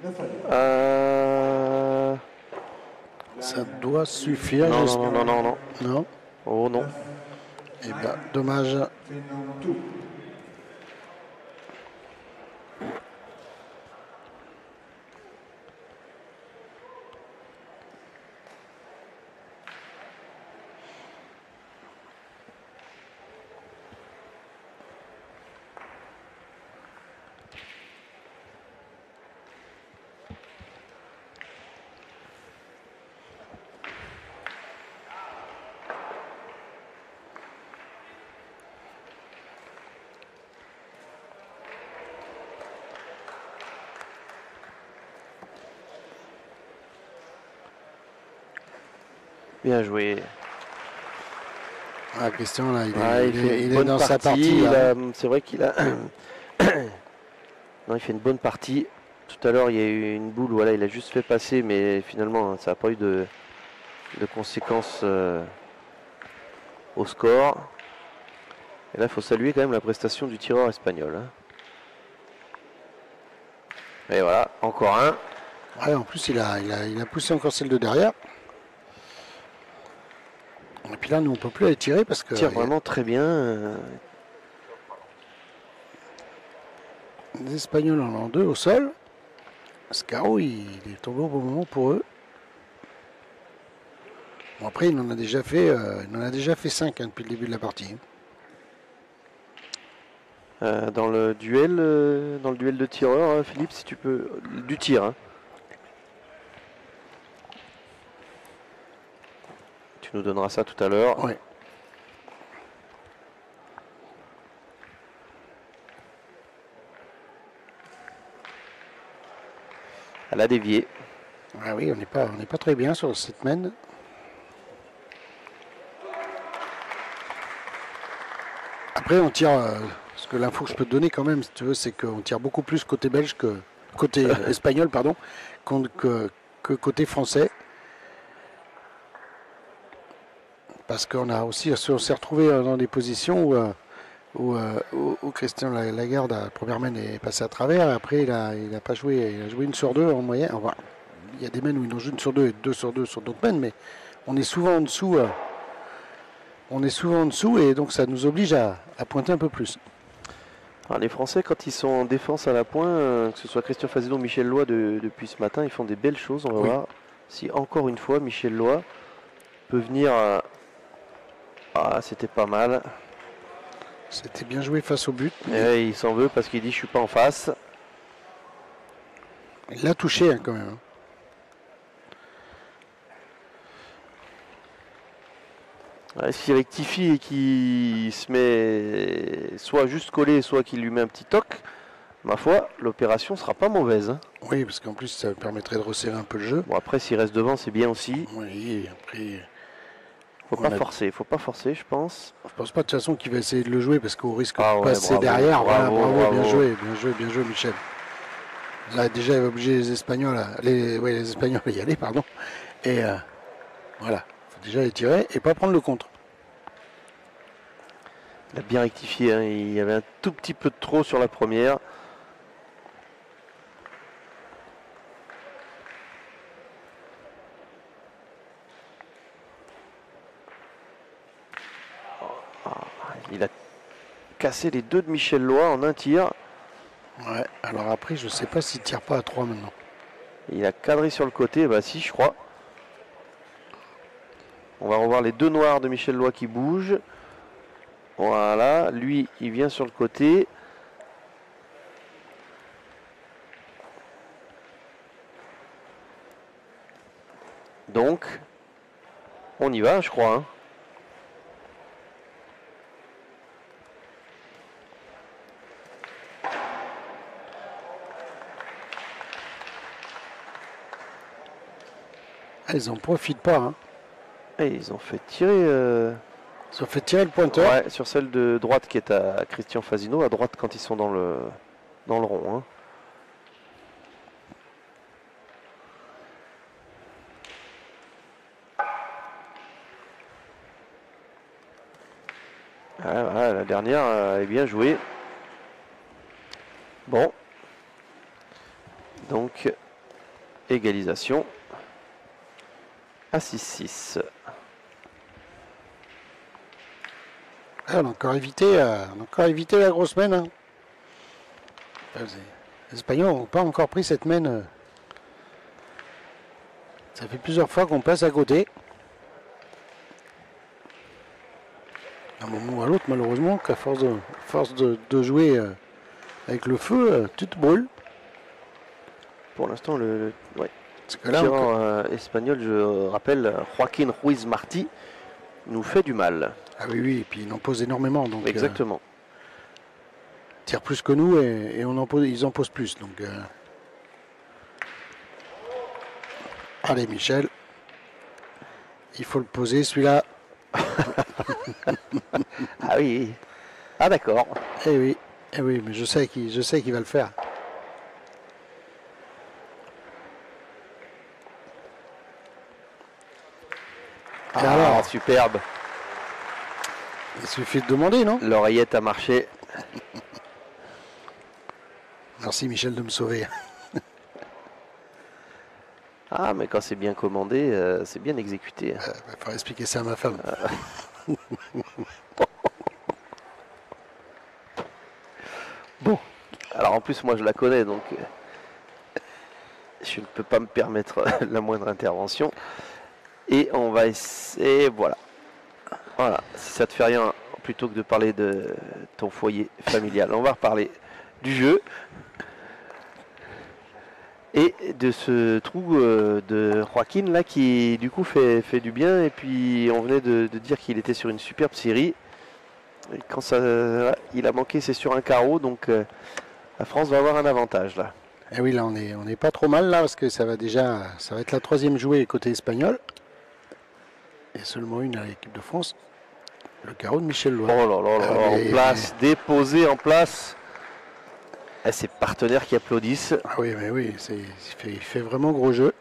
9 à 2. Ça doit suffire. Non. Non. Oh non. Eh bien, dommage. Bien joué. Ah, Christian, là, Il fait une est bonne dans sa partie. partie. C'est vrai qu'il a. Non, il fait une bonne partie. Tout à l'heure, il y a eu une boule, voilà, il a juste fait passer, mais finalement, ça n'a pas eu de conséquences au score. Et là, il faut saluer quand même la prestation du tireur espagnol. Hein. Et voilà, encore un. Ouais, en plus, il a poussé encore celle de derrière. Et puis là, nous, on ne peut plus aller tirer parce que. Il tire vraiment très bien. Les Espagnols en ont 2 au sol. Scarro, il est tombé au bon moment pour eux. Bon, après, il en a déjà fait 5 hein, depuis le début de la partie. Dans le duel de tireurs, Philippe, si tu peux. Du tir. Hein. Tu nous donneras ça tout à l'heure. Ouais. Elle a dévié. Ah oui, on n'est pas très bien sur cette mène. Après, on tire. Parce que l'info que je peux te donner quand même, si tu veux, c'est qu'on tire beaucoup plus côté belge que côté espagnol, pardon, que côté français. Parce qu'on a aussi, on s'est retrouvé dans des positions où Christian Lagarde, la première mène est passée à travers. Et après, il a pas joué. Il a joué 1 sur 2 en moyenne. Enfin, il y a des mènes où ils en jouent 1 sur 2 et 2 sur 2 sur d'autres mènes, mais on est souvent en dessous. Et donc ça nous oblige à pointer un peu plus. Alors, les Français, quand ils sont en défense à la pointe, que ce soit Christian Fazino ou Michel Loy depuis ce matin, ils font des belles choses. On va voir si encore une fois Michel Loy peut venir. Ah, c'était pas mal. C'était bien joué face au but. Et il s'en veut parce qu'il dit je suis pas en face. Il l'a touché hein, quand même. Ouais, s'il rectifie et qu'il se met soit juste collé, soit qu'il lui met un petit toc, ma foi, l'opération sera pas mauvaise. Hein. Oui, parce qu'en plus ça permettrait de resserrer un peu le jeu. Bon, après s'il reste devant, c'est bien aussi. Oui, après. Faut pas forcer, je pense. Je pense pas de toute façon qu'il va essayer de le jouer parce qu'au risque Ah de ouais, passer bravo, derrière. bravo, Voilà, bravo. bien joué, Michel. Là déjà il va obliger les Espagnols, les Espagnols à y aller, pardon. Et voilà, faut déjà les tirer et pas prendre le contre. Il a bien rectifié, hein. Il y avait un tout petit peu de trop sur la première. Il a cassé les 2 de Michel Loy en un tir. Ouais, alors après je sais pas s'il tire pas à 3 maintenant. Il a cadré sur le côté, bah si je crois. On va revoir les 2 noirs de Michel Loy qui bougent. Voilà, lui il vient sur le côté. Donc, on y va je crois. Hein. Ah, ils en profitent pas. Hein. Et ils ont fait tirer. Ils ont fait tirer le pointeur. Ouais, sur celle de droite qui est à Christian Fazino, à droite quand ils sont dans le rond. Hein. Voilà, la dernière est bien jouée. Bon. Donc, égalisation à 6-6. On a encore évité la grosse mène. Hein. Les Espagnols n'ont pas encore pris cette mène. Ça fait plusieurs fois qu'on passe à côté. D'un moment ou à l'autre, malheureusement, qu'à force de jouer avec le feu, tu te brûles. Pour l'instant, le là, tireur espagnol, je rappelle, Joaquín Ruiz Martí, nous fait du mal. Ah oui, et puis il en pose énormément. Donc, exactement. Tire plus que nous et ils en posent plus. Donc, allez, Michel. Il faut le poser celui-là. Ah oui. Ah d'accord. Eh oui, mais je sais qu'il va le faire. Et Ah, alors, superbe. il suffit de demander, non? L'oreillette a marché. Merci Michel de me sauver. Ah, mais quand c'est bien commandé, c'est bien exécuté. Il faudrait expliquer ça à ma femme. Bon, alors en plus moi je la connais, donc je ne peux pas me permettre la moindre intervention. Et on va essayer, voilà. Voilà, si ça te fait rien, plutôt que de parler de ton foyer familial, on va reparler du jeu. Et de ce trou de Joaquin là qui du coup fait du bien. Et puis on venait de dire qu'il était sur une superbe série. Et quand il a manqué, c'est sur un carreau, donc la France va avoir un avantage là. Et oui, là on est pas trop mal là parce que ça va être la troisième jouée côté espagnol. Et seulement une à l'équipe de France. Le carreau de Michel Lois. Oh là là là, là, en place, déposé en place. Et ses partenaires qui applaudissent. Ah oui, mais oui, il fait vraiment gros jeu.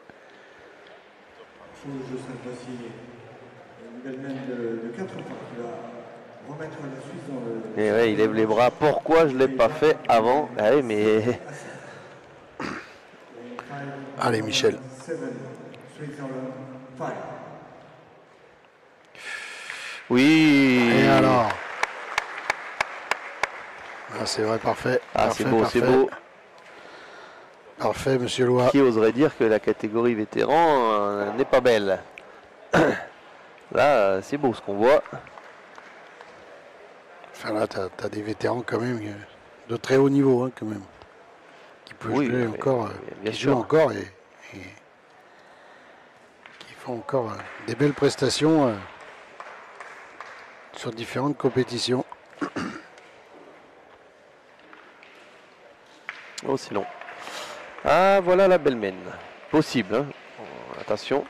Sur le jeu cette fois-ci, une belle main de 4 points qui va remettre la Suisse dans le... Et ouais, il lève les bras. Pourquoi je ne l'ai pas fait avant? Ah oui, mais... Allez, Michel. 7, Switzerland, 5. Oui. Et alors? Ah, c'est vrai, parfait. Ah, Parfait, c'est beau, parfait. c'est beau. Parfait, monsieur Lois. Qui oserait dire que la catégorie vétéran n'est pas belle? Là, c'est beau ce qu'on voit. Enfin là, t'as des vétérans quand même de très haut niveau, hein, quand même. Qui peuvent Oui, jouer mais encore, bien qui sûr. jouent encore et qui font encore des belles prestations sur différentes compétitions. Oh, c'est long. Ah, voilà la belle mène. Possible, hein. Attention.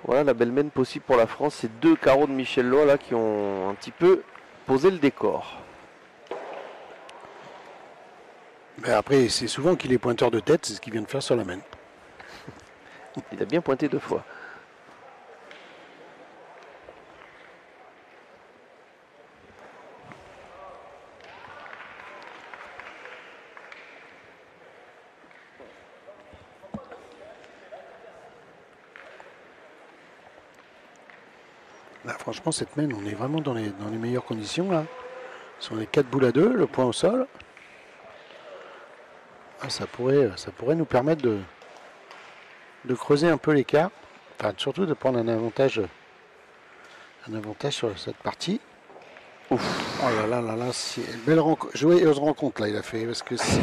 Voilà la belle mène possible pour la France. C'est deux carreaux de Michel Lois là qui ont un petit peu posé le décor. Mais après, c'est souvent qu'il est pointeur de tête, c'est ce qu'il vient de faire sur la main. Il a bien pointé 2 fois. Là, franchement, cette main, on est vraiment dans les meilleures conditions. Là. Sur les 4 boules à 2, le point au sol. Ah, ça pourrait nous permettre de creuser un peu l'écart. Enfin, surtout de prendre un avantage sur cette partie. Ouf. Oh là là là là, c'est une belle joueuse rencontre là, il a fait. Parce que si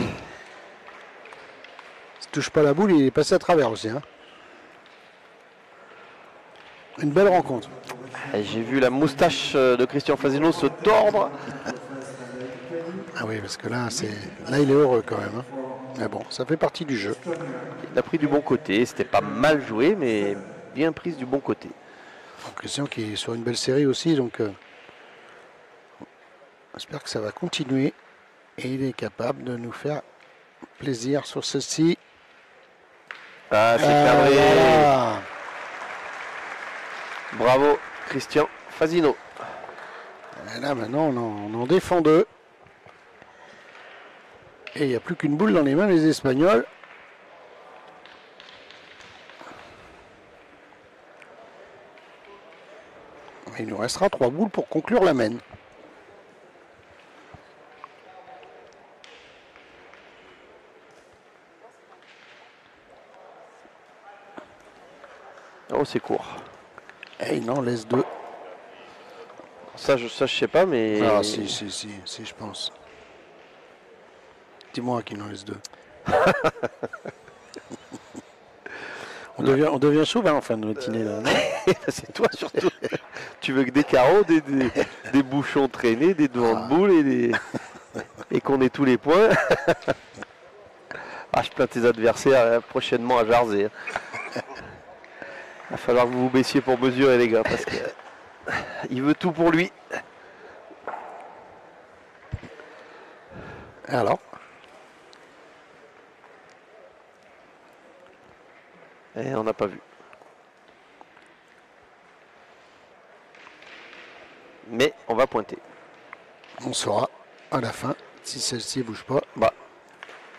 il touche pas la boule, il est passé à travers aussi. Hein. Une belle rencontre. J'ai vu la moustache de Christian Fasino se tordre. Ah oui, parce que là, il est heureux quand même. Hein. Mais bon, ça fait partie du jeu. Il a pris du bon côté. C'était pas mal joué, mais bien prise du bon côté. Donc, Christian qui est sur une belle série aussi, donc j'espère que ça va continuer. Et il est capable de nous faire plaisir sur ceci. Ah, c'est cadré. Voilà. Bravo, Christian Fasino. Et là, maintenant, on en défend 2. Et il n'y a plus qu'une boule dans les mains des Espagnols. Il nous restera 3 boules pour conclure la main. Oh, c'est court. Et il en laisse 2. Ça, je sais pas, mais... Ah, si, je pense. Dis-moi qu'il en laisse 2. on devient chauvin en fin de matinée, là. C'est toi surtout. Tu veux que des carreaux, des bouchons traînés, des devants de boule et qu'on ait tous les points. Ah, je plains tes adversaires prochainement à Jarzé. va falloir que vous vous baissiez pour mesurer les gars parce que il veut tout pour lui. Alors, Et on n'a pas vu. Mais on va pointer. on saura à la fin si celle-ci ne bouge pas. Bah,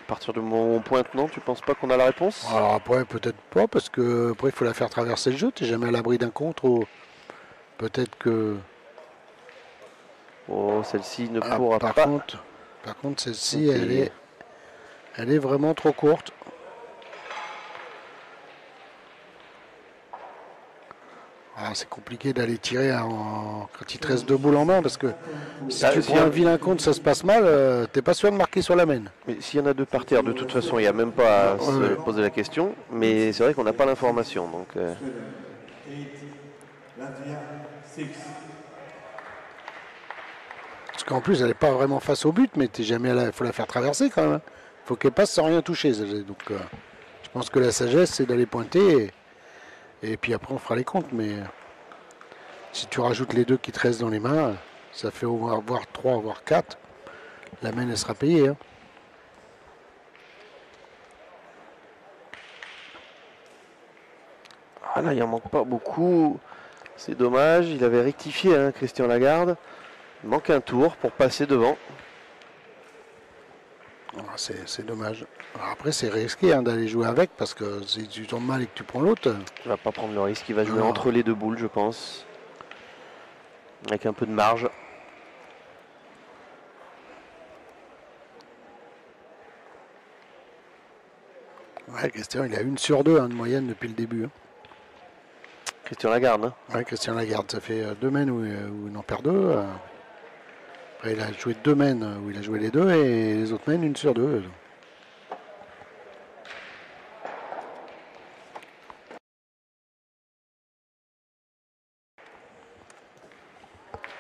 à partir du moment où on pointe, non, tu penses pas qu'on a la réponse? Alors après, peut-être pas, parce que après, il faut la faire traverser le jeu. Tu n'es jamais à l'abri d'un contre. Ou peut-être que... Oh, celle-ci ne Ah, pourra par pas. contre, celle-ci, Ok. elle est vraiment trop courte. Ah, c'est compliqué d'aller tirer quand il te reste 2 boules en main, parce que si Ah, tu si prends un- un vilain compte, ça se passe mal, t'es pas sûr de marquer sur la main. Mais s'il y en a deux par terre, de toute façon, il n'y a même pas à se Ouais. poser la question. Mais c'est vrai qu'on n'a pas l'information. Donc, Sweden 8, Latvia 6. Parce qu'en plus, elle n'est pas vraiment face au but, mais t'es jamais il faut la faire traverser quand même. Il faut qu'elle passe sans rien toucher. Donc, je pense que la sagesse, c'est d'aller pointer. Et puis après, on fera les comptes. Mais si tu rajoutes les deux qui te restent dans les mains, ça fait au moins voire 3, voire 4. La main, elle sera payée. Hein. ah là, il n'en manque pas beaucoup. C'est dommage. Il avait rectifié, hein, Christian Lagarde. Il manque un tour pour passer devant. Ah, c'est dommage. Alors après, c'est risqué hein, d'aller jouer avec, parce que si tu tombes mal et que tu prends l'autre, Il va pas prendre le risque. Il va jouer Non. entre les deux boules, je pense. Avec un peu de marge. ouais, Christian, il a 1 sur 2 hein, de moyenne depuis le début. Hein. Christian Lagarde, hein. Ouais, Christian Lagarde, ça fait 2 mains où il en perd 2. Après, il a joué 2 mains où il a joué les deux, et les autres mains, 1 sur 2.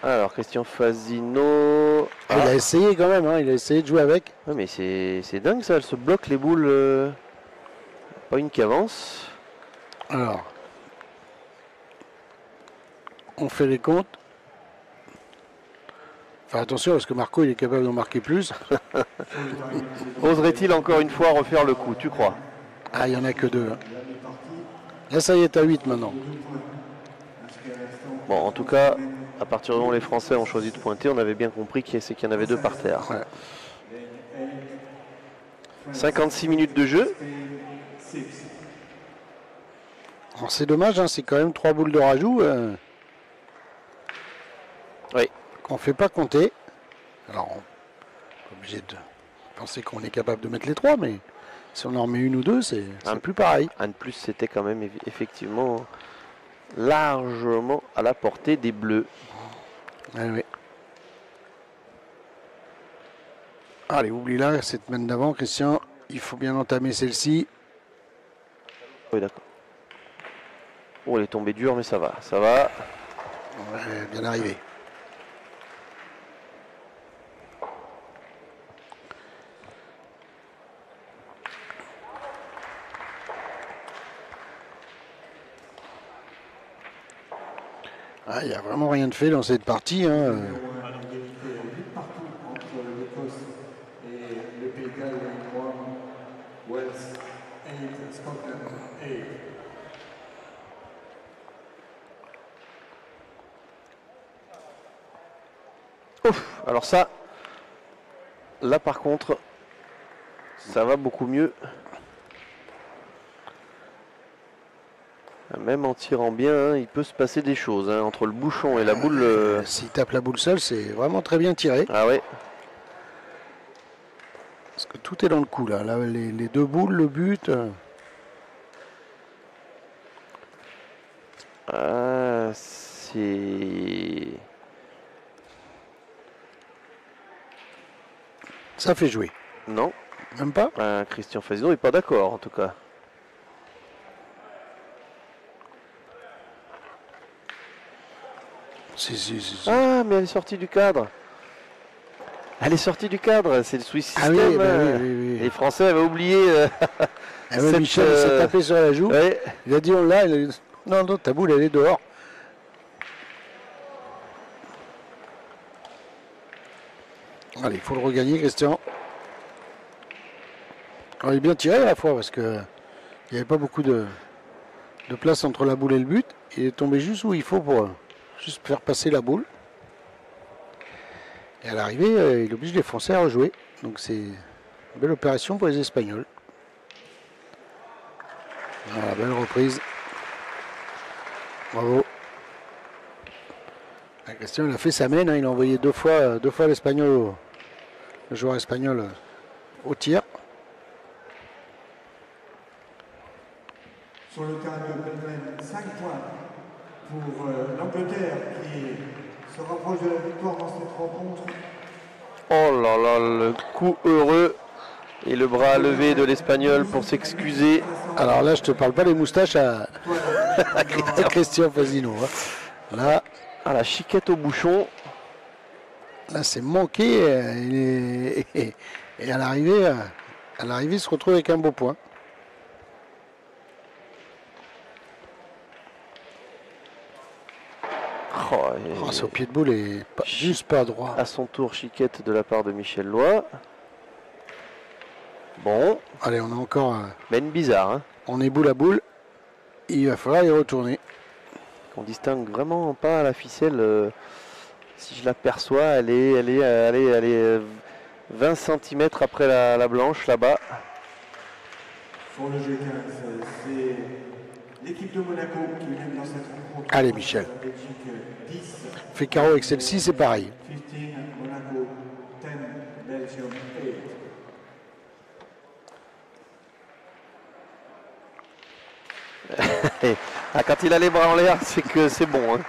Alors, Christian Fazino. Ah, il a essayé quand même, hein, il a essayé de jouer avec. Ouais, mais c'est dingue ça, elle se bloque les boules. Pas une qui avance. Alors, on fait les comptes. Enfin, attention, parce que Marco, il est capable d'en marquer plus. Oserait-il encore une fois refaire le coup, tu crois? Ah, il n'y en a que 2. Hein. Là, ça y est, à 8 maintenant. Bon, en tout cas, à partir du moment où les Français ont choisi de pointer, on avait bien compris qu'il y en avait deux par terre. Ouais. 56 minutes de jeu. Alors, c'est dommage, hein, c'est quand même 3 boules de rajout. Oui. Qu'on ne fait pas compter. Alors, on est obligé de penser qu'on est capable de mettre les 3, mais si on en remet 1 ou 2, c'est plus pareil. Un de plus, c'était quand même effectivement largement à la portée des Bleus. Ah, oui. Allez, oublie là, cette main d'avant, Christian. Il faut bien entamer celle-ci. Oui, d'accord. Oh, elle est tombée dure, mais ça va. Ça va. Ouais, bien arrivé. Ah, il n'y a vraiment rien de fait dans cette partie. Hein. Partout entre l'Écosse et le Pays de Galles, 1, Wales 8, Scotland 8. Ouf, alors ça, là par contre, ça va beaucoup mieux. Même en tirant bien, hein, il peut se passer des choses. Hein, entre le bouchon et la boule. S'il tape la boule seule, c'est vraiment très bien tiré. Ah ouais. Parce que tout est dans le coup là. Là les 2 boules, le but. Ah, c'est... Ça fait jouer. Non, Même pas. Christian Fazino n'est pas d'accord en tout cas. Si. Ah, mais elle est sortie du cadre. Elle est sortie du cadre, c'est le Swiss Ah oui, System. bah hein. oui. Les Français avaient oublié. Ah ouais, cette, Michel s'est tapé sur la joue. Ouais. Il a dit on l'a. Il a dit Non, non, ta boule, elle est dehors. Allez, il faut le regagner, Christian. On est bien tiré à la fois parce que il n'y avait pas beaucoup de place entre la boule et le but. Il est tombé juste où il faut pour juste faire passer la boule. Et à l'arrivée, il oblige les Français à rejouer. Donc c'est une belle opération pour les Espagnols. Voilà, belle reprise. Bravo. La Christian, il a fait sa mène. Hein. Il a envoyé deux fois l'Espagnol, le joueur espagnol au tir. Sur le terrain de Belgique, 5 points pour l'Angleterre qui se rapproche de la victoire dans cette rencontre. Oh là là, le coup heureux et le bras levé de l'Espagnol pour s'excuser. Alors là, je te parle pas des moustaches à Christian Fasino. Hein. Là, à la chiquette au bouchon. Là, c'est manqué. Et à l'arrivée, il se retrouve avec un beau point. C'est au pied de boule et juste pas droit. À son tour, chiquette de la part de Michel Loy. Bon. Allez, on a encore. Ben bizarre. Hein. On est boule à boule. Il va falloir y retourner. On distingue vraiment pas la ficelle. Si je l'aperçois, elle est 20 cm après la blanche là-bas. Sur le G15, c'est l'équipe de Monaco qui mène dans cette rencontre. Allez, Michel. Fait carreau avec celle-ci, c'est pareil. 15 Monaco, 10 Belgium, 8. Quand il a les bras en l'air, c'est que c'est bon. Hein.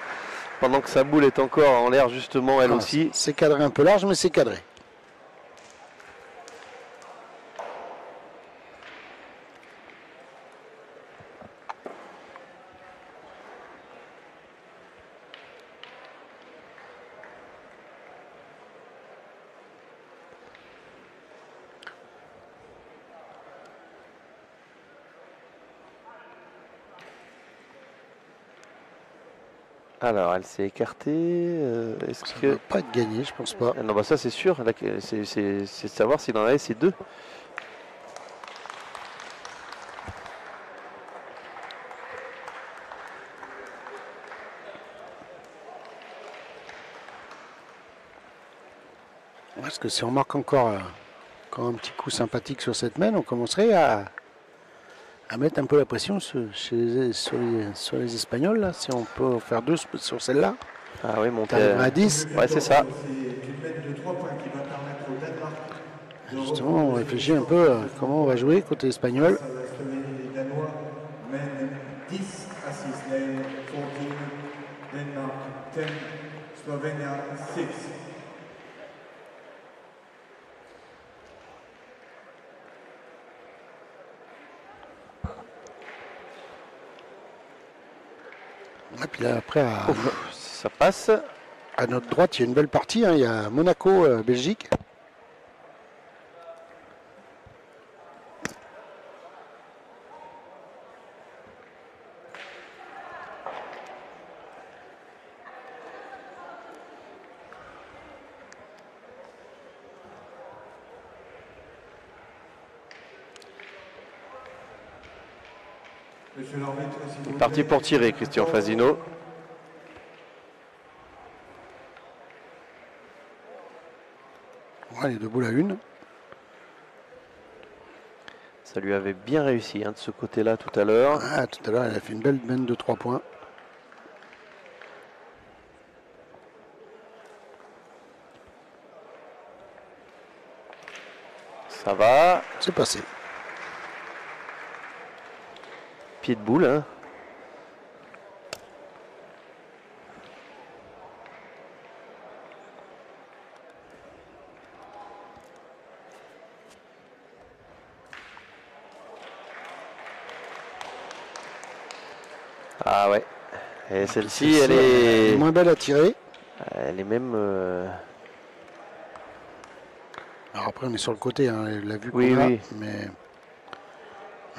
Pendant que sa boule est encore en l'air, justement, elle aussi. C'est cadré un peu large, mais c'est cadré. Alors, elle s'est écartée. Est-ce Ça que ne va pas être gagné, je pense pas. Ah non, bah ça c'est sûr. C'est de savoir s'il en avait ces deux. Parce que si on marque encore un petit coup sympathique sur cette main, on commencerait à mettre un peu la pression sur les Espagnols. Là, si on peut en faire deux sur celle-là. Ah oui, monter à 10. Ouais, c'est ça. Justement, on réfléchit un peu à comment on va jouer côté espagnol. Les Danois mènent 10 à 6. 14, Danemark 10, Slovenia 6. Et puis là, après, ça passe. À notre droite, il y a une belle partie. Hein. Il y a Monaco, Belgique. Parti pour tirer, Christian Fasino. Ouais, les deux boules à une. Ça lui avait bien réussi hein, de ce côté-là tout à l'heure. Ah, tout à l'heure, elle a fait une belle mène de 3 points. Ça va. C'est passé. Pied de boule. Hein. Ah ouais. Et celle-ci, elle est moins belle à tirer. Elle est même. Alors après, on est sur le côté, hein, la vue qu'on oui, a, oui. mais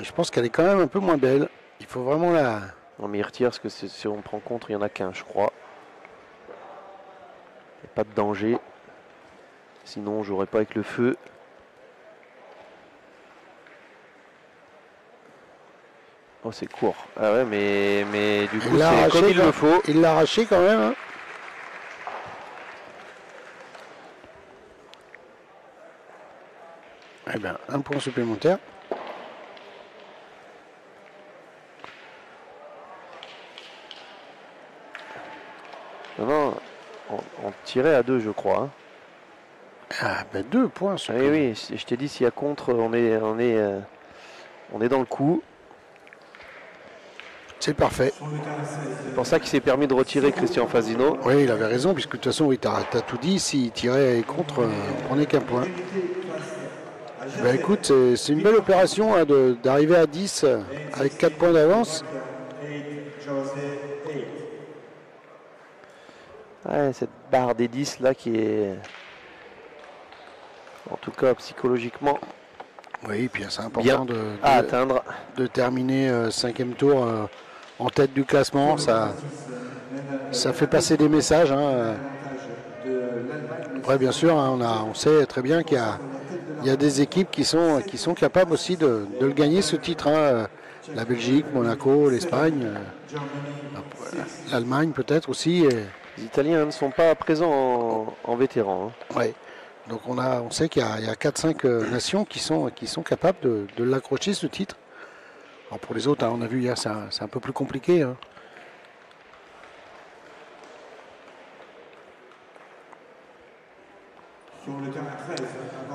je pense qu'elle est quand même un peu moins belle. Il faut vraiment la Non, mais il retire parce que si on prend contre, il n'y en a qu'un, je crois. Il n'y a pas de danger. Sinon, j'aurais pas avec le feu. Oh, c'est court. Ah ouais, mais du coup, c'est comme il le faut. Il l'a arraché quand même. Hein. Eh bien, un point supplémentaire. Non, on tirait à 2, je crois. Hein. Ah, ben 2 points. Oui, oui, je t'ai dit, s'il y a contre, on est dans le coup. C'est parfait. C'est pour ça qu'il s'est permis de retirer Christian Fasino. Oui, il avait raison, puisque de toute façon, oui, tu as tout dit. S'il tirait contre, on prenait qu'un point. Ben écoute, c'est une belle opération hein, d'arriver à 10 avec 4 points d'avance. Ouais, cette barre des 10 là qui est, en tout cas psychologiquement, oui, puis c'est important à atteindre. De terminer 5e tour en tête du classement. Ça fait passer des messages. Hein. Après, bien sûr, hein, on sait très bien qu'il y a des équipes qui sont capables aussi de le gagner, ce titre. Hein. La Belgique, Monaco, l'Espagne, l'Allemagne peut-être aussi. Les Italiens ne sont pas présents en vétéran. Hein. Ouais. Donc on sait qu'il y a 4-5 nations qui sont capables de l'accrocher, ce titre. Alors pour les autres, hein, on a vu hier, c'est un peu plus compliqué. Hein.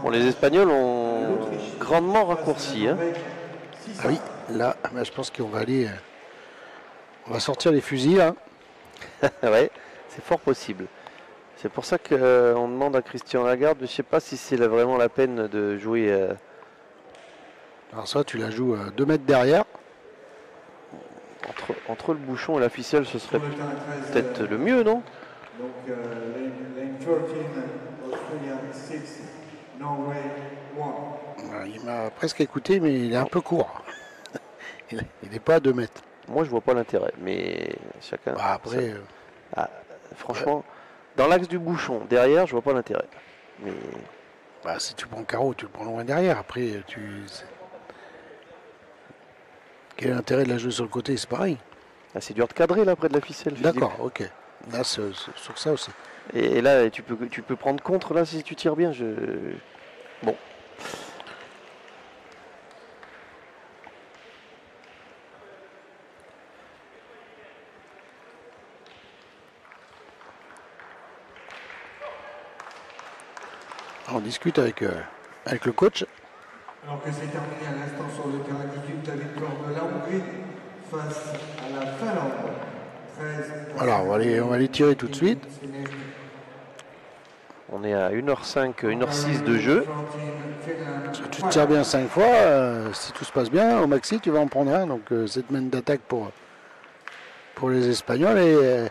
Bon, les Espagnols ont grandement raccourci. Hein. Ah oui, là, bah, je pense qu'on va aller... on va sortir les fusils, là. Ouais, c'est fort possible. C'est pour ça qu'on demande à Christian Lagarde, je ne sais pas si c'est vraiment la peine de jouer... Alors ça, tu la joues 2 mètres derrière. Entre le bouchon et la ficelle, ce serait peut-être le mieux, non? Donc, lane 13, Australia 6, Norway 1. Il m'a presque écouté, mais il est un peu court. Il n'est pas à 2 mètres. Moi, je vois pas l'intérêt, mais chacun... Bah, après... franchement, dans l'axe du bouchon, derrière, je vois pas l'intérêt. Mais... Bah, si tu prends le carreau, tu le prends loin derrière. Après, quel est l'intérêt de la jouer sur le côté? C'est pareil. Ah, c'est dur de cadrer, là, près de la ficelle. D'accord, ok. Là, sur ça aussi. Et là, tu peux prendre contre, là, si tu tires bien. Bon. On discute avec le coach. Alors que c'est terminé à l'instant sur le terrain 18, la victoire de la Hongrie face à la Finlande. 13. Voilà, on va les tirer tout de suite. On est à 1h05, 1h06 de jeu. Si tu te tires bien 5 fois, si tout se passe bien, au maxi, tu vas en prendre un. Donc cette main d'attaque pour les Espagnols, et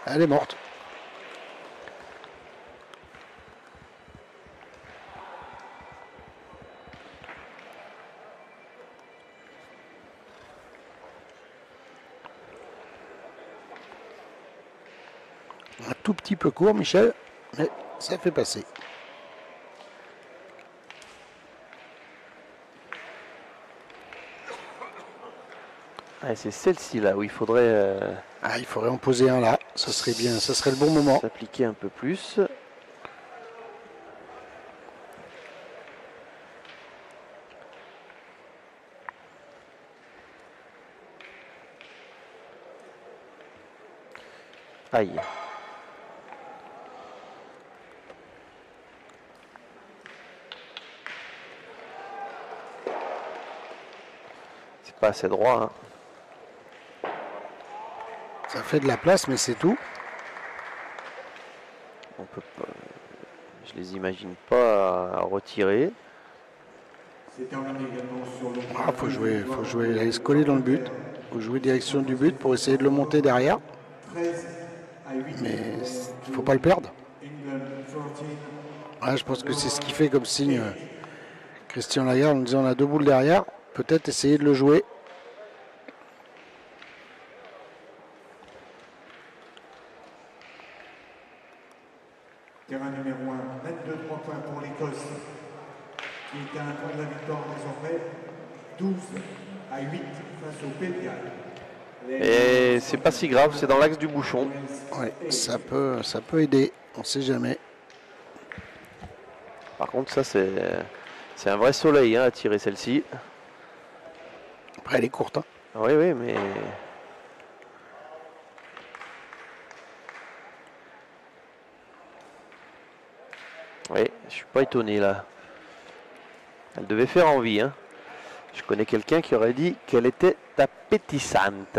elle est morte. Un tout petit peu court, Michel, mais ça fait passer. Ah, c'est celle-ci là où il faudrait... il faudrait en poser un là, ça serait bien, ça serait le bon moment. S'appliquer un peu plus. Aïe. C'est pas assez droit. Hein. Ça fait de la place, mais c'est tout. On peut pas, je les imagine pas à retirer. Faut jouer, aller se coller dans le but. Faut jouer direction du but pour essayer de le monter derrière. Mais il ne faut pas le perdre. Ouais, je pense que c'est ce qui fait comme signe Christian Lagarde en disant on a 2 boules derrière. Peut-être essayer de le jouer. Terrain numéro 1, 22-3 points pour l'Écosse, qui est à un point de la victoire désormais, 12-8 face au Pays de Galles. Et c'est pas si grave, c'est dans l'axe du bouchon. Ouais, ça peut aider, on sait jamais. Par contre, ça c'est un vrai soleil hein, à tirer celle-ci. Après, elle est courte. Hein. Oui, oui, mais... Oui, je suis pas étonné là. Elle devait faire envie. Hein. Je connais quelqu'un qui aurait dit qu'elle était appétissante.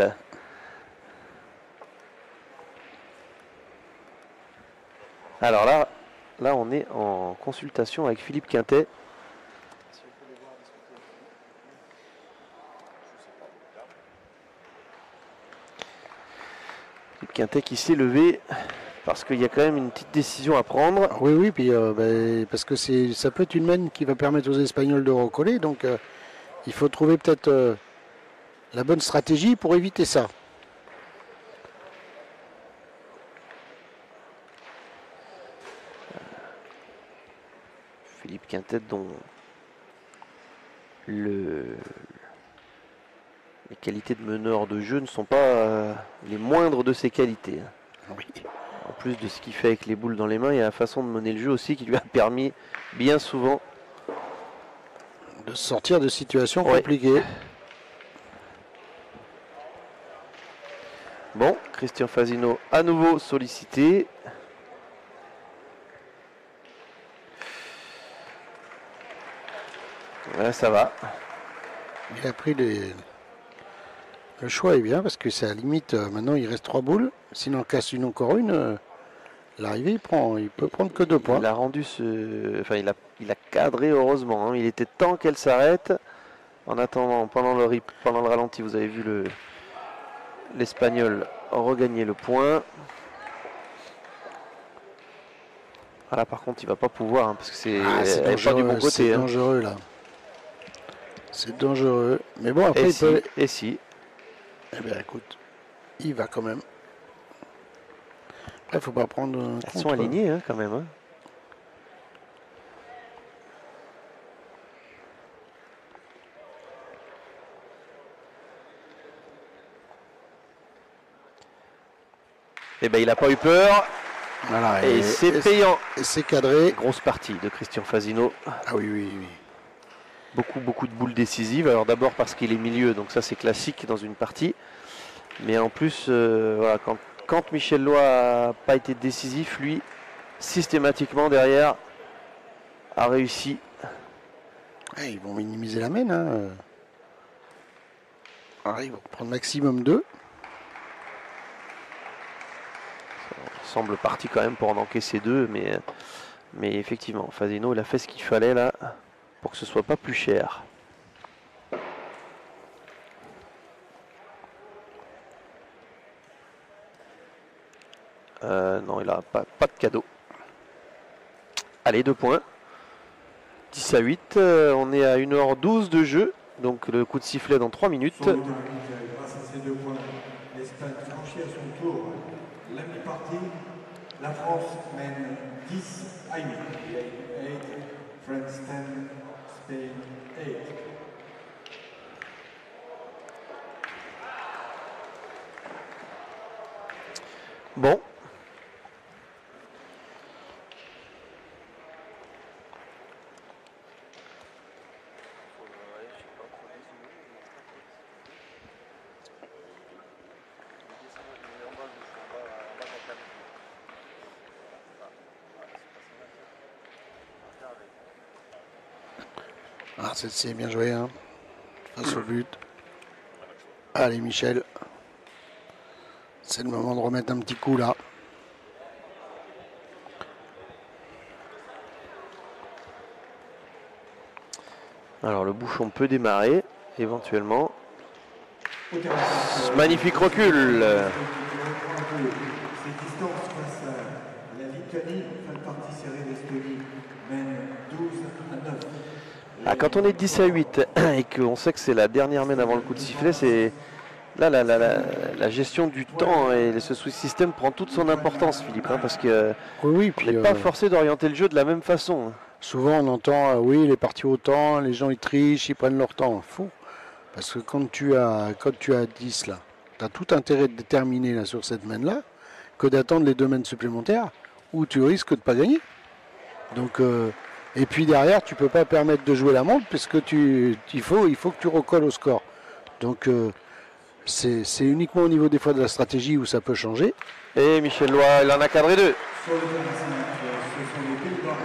Alors là, on est en consultation avec Philippe Quintet. Philippe Quintet qui s'est levé parce qu'il y a quand même une petite décision à prendre. Oui, oui, puis parce que ça peut être une main qui va permettre aux Espagnols de recoller, donc il faut trouver peut-être la bonne stratégie pour éviter ça. Philippe Quintet dont les qualités de meneur de jeu ne sont pas les moindres de ses qualités. Oui. En plus de ce qu'il fait avec les boules dans les mains, il y a la façon de mener le jeu aussi qui lui a permis bien souvent de sortir de situations compliquées. Bon, Christian Fasino à nouveau sollicité. Ouais, ça va. Il a pris le choix est bien parce que c'est à la limite, maintenant il reste 3 boules. S'il en casse encore une, l'arrivée il peut prendre que 2 points. Il a rendu enfin il a cadré heureusement. Hein. Il était temps qu'elle s'arrête. En attendant, pendant le ralenti, vous avez vu l'Espagnol regagner le point. Voilà, par contre, il va pas pouvoir hein, parce que c'est pas du bon côté. C'est dangereux là. C'est dangereux. Mais bon, après, Et si. Eh bien, écoute, il va quand même. Il faut pas prendre. Elles sont alignées hein, quand même. Hein. Eh bien, il n'a pas eu peur. Voilà, et c'est payant. Et c'est cadré. Grosse partie de Christian Fasino. Ah oui, oui, oui. Beaucoup de boules décisives. Alors d'abord parce qu'il est milieu, donc ça c'est classique dans une partie. Mais en plus, voilà, quand Michel Loy n'a pas été décisif, lui, systématiquement derrière, a réussi. Ouais, ils vont minimiser la main. Hein. Alors, ils vont prendre maximum 2. Ça semble parti quand même pour en encaisser 2, mais effectivement, Fasino il a fait ce qu'il fallait là pour que ce soit pas plus cher. Non, il n'a pas de cadeau. Allez, 2 points. 10-8, on est à 1h12 de jeu, donc le coup de sifflet dans 3 minutes. Grâce à ces 2 points, l'Espagne franchit à son tour la mi-partie. La France mène 10-8. France 10, Spain 8. Bon. Ah, c'est bien joué, hein. Face au but. Allez, Michel. C'est le moment de remettre un petit coup là. Alors le bouchon peut démarrer éventuellement. Magnifique recul. Ces distances face à la Lituanie, fin de partie serrée d'Estonie, mène 12-9. Ah, quand on est 10-8 et qu'on sait que c'est la dernière main avant le coup de sifflet, Là, la gestion du temps et ce système prend toute son importance, Philippe, hein, parce qu'on Oui, n'est pas forcé d'orienter le jeu de la même façon. Souvent on entend, oui, les parties au temps, les gens ils trichent, ils prennent leur temps. Faux. Parce que quand tu as 10 là, tu as tout intérêt de déterminer là, sur cette main-là que d'attendre les 2 mains supplémentaires où tu risques de ne pas gagner. Donc, et puis derrière, tu ne peux pas permettre de jouer la montre puisque il faut que tu recolles au score. Donc c'est uniquement au niveau des fois de la stratégie où ça peut changer. Et Michel Loy, il en a cadré 2. Sur le 45, ce sont les Pays-Bas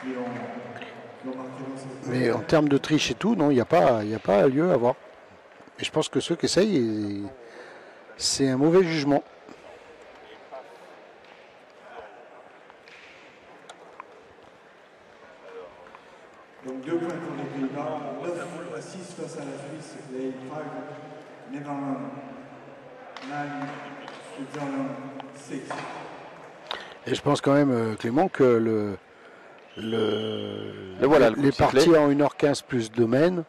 qui ont marqué dans cette Mais en termes de triche et tout, non, il n'y a pas lieu à voir. Et je pense que ceux qui essayent, c'est un mauvais jugement. Donc 2 points pour les Pays-Bas, 9 à 6 face à la Suisse, les 5, Netherlands, 9, Switzerland, 6. Et je pense quand même, Clément, que voilà, les parties en 1h15 plus domaine,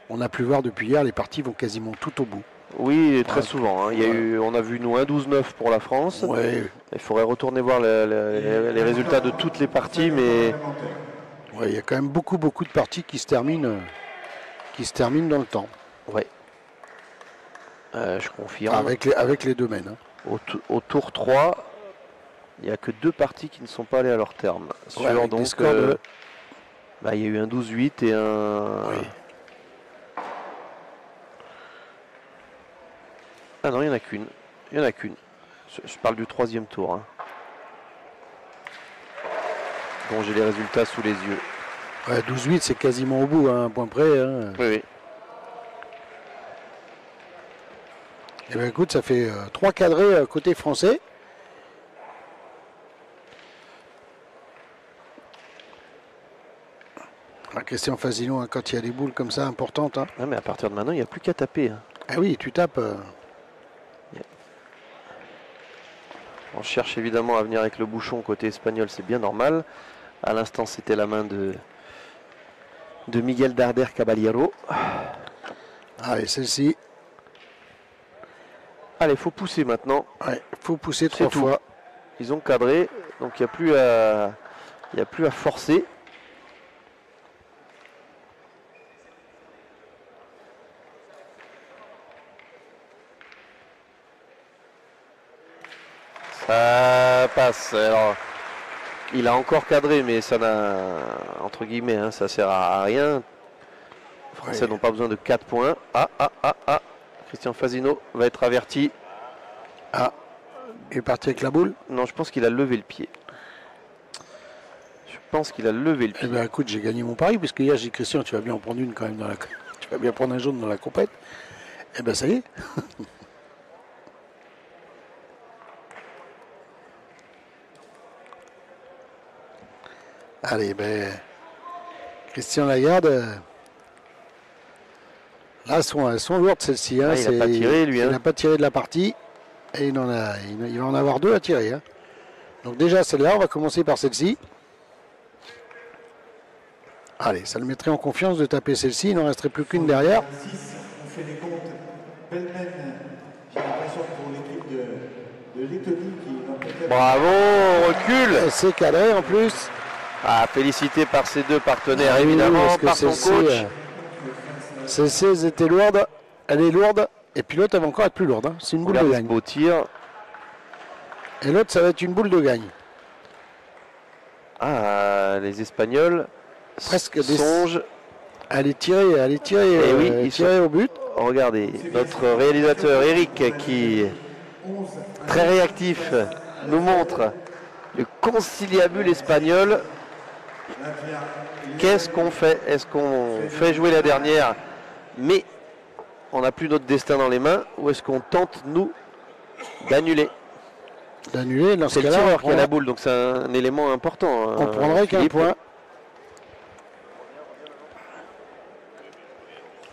on a pu voir depuis hier, les parties vont quasiment tout au bout. Oui, très souvent. Hein. On a vu nous un 12-9 pour la France. Ouais. Il faudrait retourner voir les résultats de toutes les parties, mais Ouais, il y a quand même beaucoup de parties qui se terminent dans le temps. ouais. Je confirme. Avec les domaines. Hein. Au tour 3, il n'y a que 2 parties qui ne sont pas allées à leur terme. Ouais, avec des scores il y a eu un 12-8 et un... Oui. Ah non, il n'y en a qu'une. Il n'y en a qu'une. Je parle du 3e tour. Hein. Bon, j'ai les résultats sous les yeux. Ouais, 12-8, c'est quasiment au bout, hein, un point près. Hein. Oui. Et bien écoute, ça fait 3 cadrés côté français. Christian Fasino, hein, quand il y a des boules comme ça importantes. Hein. Ah, mais à partir de maintenant, il n'y a plus qu'à taper. Hein. Ah oui, tu tapes. On cherche évidemment à venir avec le bouchon côté espagnol, c'est bien normal. À l'instant, c'était la main de Miguel Darder Caballero. Allez, celle-ci. Allez, il faut pousser maintenant. Ouais, faut pousser 3 fois. Ils ont cadré, donc il n'y a plus à forcer. Ça passe. Alors, il a encore cadré, mais ça n'a, entre guillemets, hein, ça sert à rien. Les Français n'ont pas besoin de 4 points. Christian Fasino va être averti. Ah, il est parti avec la boule. Non, je pense qu'il a levé le pied. Eh bien écoute, j'ai gagné mon pari, puisque hier j'ai dit Christian, tu vas bien en prendre une quand même tu vas bien prendre un jaune dans la compète. Eh bien ça y est. Allez, ben Christian Lagarde. Là, elles sont lourdes celles-ci. Hein. Il n'a pas tiré, lui. Il n'a pas tiré de la partie. Et il va en avoir 2 à tirer. Hein. Donc déjà, celle-là, on va commencer par celle-ci. Allez, ça le mettrait en confiance de taper celle-ci. Il n'en resterait plus qu'une derrière. 6, on fait les comptes. Bellman, j'ai l'impression pour l'équipe de Lettonie qui va peut-être... Bravo, recul. C'est cadré en plus. Félicité par ses 2 partenaires, évidemment, par son coach. Celle-ci, elle était lourde. Elle est lourde. Et puis l'autre, elle va encore être plus lourde. Hein. C'est une boule de gagne. Beau tir. Et l'autre, ça va être une boule de gagne. Les Espagnols presque songent. Elle est tirée au but. Regardez, notre réalisateur Eric, qui est très réactif, nous montre le conciliabule espagnol. Qu'est-ce qu'on fait? Est-ce qu'on fait jouer la dernière, mais on n'a plus notre destin dans les mains, ou est-ce qu'on tente, nous, d'annuler? D'annuler, dans ce C'est le cas-là, tireur qui a la boule, donc c'est un élément important. On prendrait qu'un point.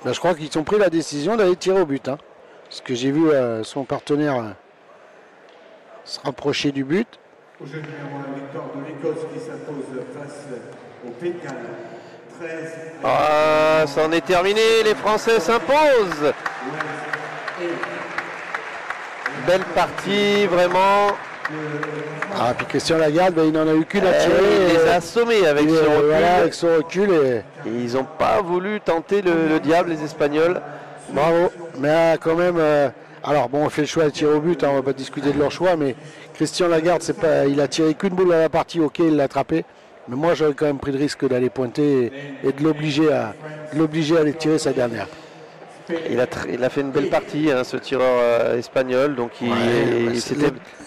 Ben, je crois qu'ils ont pris la décision d'aller tirer au but. Hein. Parce que j'ai vu son partenaire se rapprocher du but. Prochaine numéro 1, victoire de l'Écosse qui s'impose face au Pays de Galles. 13. Ça en est terminé, les Français s'imposent. Belle partie, vraiment. Ah, puis Christian Lagarde, ben, il n'en a eu qu'une à tirer. Il les a assommés avec son recul. Voilà, avec son recul. Et ils n'ont pas voulu tenter le diable, les Espagnols. Bravo. Mais quand même, alors bon, on fait le choix de tirer au but, hein, on va pas discuter de leur choix, mais Christian Lagarde, il a tiré qu'une boule à la partie, ok, il l'a attrapé. Mais moi, j'aurais quand même pris le risque d'aller pointer et de l'obliger à aller tirer sa dernière. Il a fait une belle partie, hein, ce tireur espagnol. Donc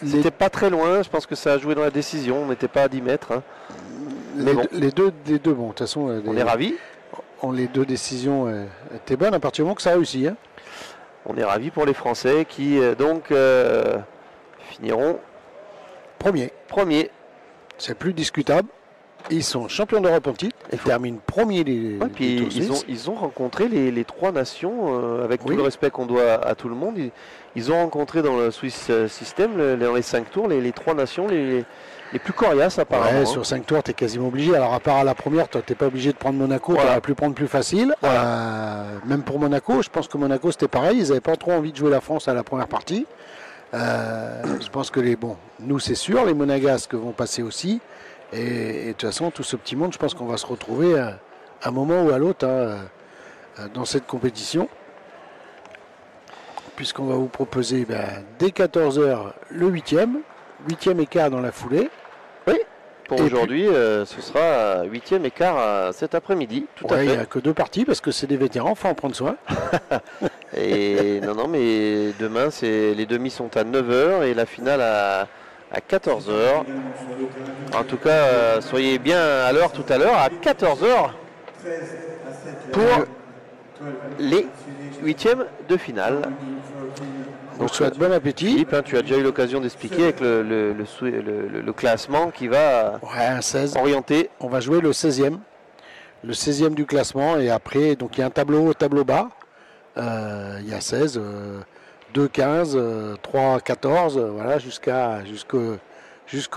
c'était pas très loin. Je pense que ça a joué dans la décision. On n'était pas à 10 mètres. Hein. Mais bon. Les deux, bon, de toute façon, on est ravis. Les deux décisions étaient bonnes à partir du moment que ça a réussi. Hein. On est ravis pour les Français qui donc finiront premier. C'est plus discutable. Ils sont champions d'Europe en titre. Ils terminent premiers ils ont rencontré les trois nations, avec tout le respect qu'on doit à tout le monde. Ils ont rencontré dans le Swiss System, dans les 5 tours, les trois nations les plus coriaces apparemment. Ouais, sur 5 tours, tu es quasiment obligé. Alors à part à la première, toi, tu n'es pas obligé de prendre Monaco, tu aurais pu prendre plus facile. Voilà. Même pour Monaco, je pense que Monaco c'était pareil. Ils n'avaient pas trop envie de jouer la France à la première partie. Je pense que nous c'est sûr, les Monégasques vont passer aussi. Et de toute façon, tout ce petit monde, je pense qu'on va se retrouver à un moment ou à l'autre dans cette compétition. Puisqu'on va vous proposer dès 14h le 8e écart dans la foulée. Oui, pour aujourd'hui, ce sera 8e écart cet après-midi. Tout à fait. Il n'y a que 2 parties parce que c'est des vétérans, il faut en prendre soin. Et non, mais demain, les demi sont à 9h et la finale à 14h. En tout cas, soyez bien à l'heure tout à l'heure, à 14h, pour les 8e de finale. On vous souhaite bon appétit. Philippe, hein, tu as déjà eu l'occasion d'expliquer avec le classement qui va orienter. On va jouer le 16e. Le 16e du classement. Et après, donc il y a un tableau bas. Il y a 16, 2, 15, 3, 14, voilà, jusqu'à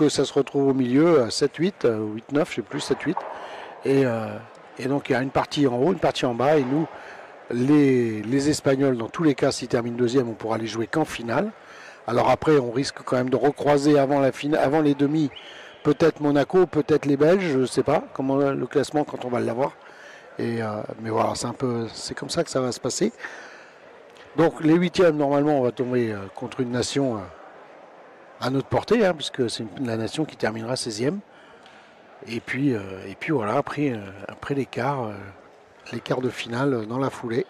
ça se retrouve au milieu, 7, 8, 8, 9, je sais plus, 7, 8. Et donc il y a une partie en haut, une partie en bas. Et nous, les Espagnols, dans tous les cas, s'ils terminent deuxième, on pourra les jouer qu'en finale. Alors après, on risque quand même de recroiser avant les demi, peut-être Monaco, peut-être les Belges, je ne sais pas comment le classement quand on va l'avoir. Mais voilà, c'est comme ça que ça va se passer. Donc les 8e, normalement, on va tomber contre une nation à notre portée, hein, puisque c'est la nation qui terminera 16e. Et puis voilà, après les quarts de finale dans la foulée.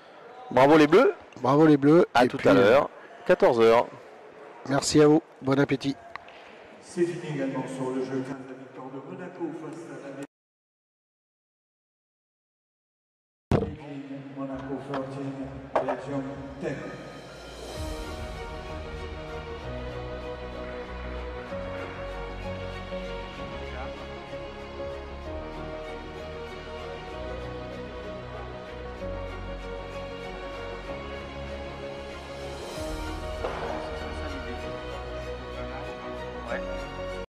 Bravo les Bleus. Bravo les Bleus. À tout à l'heure, 14h. Merci à vous, bon appétit. C'est fini également sur le jeu 15, la victoire de Monaco face à la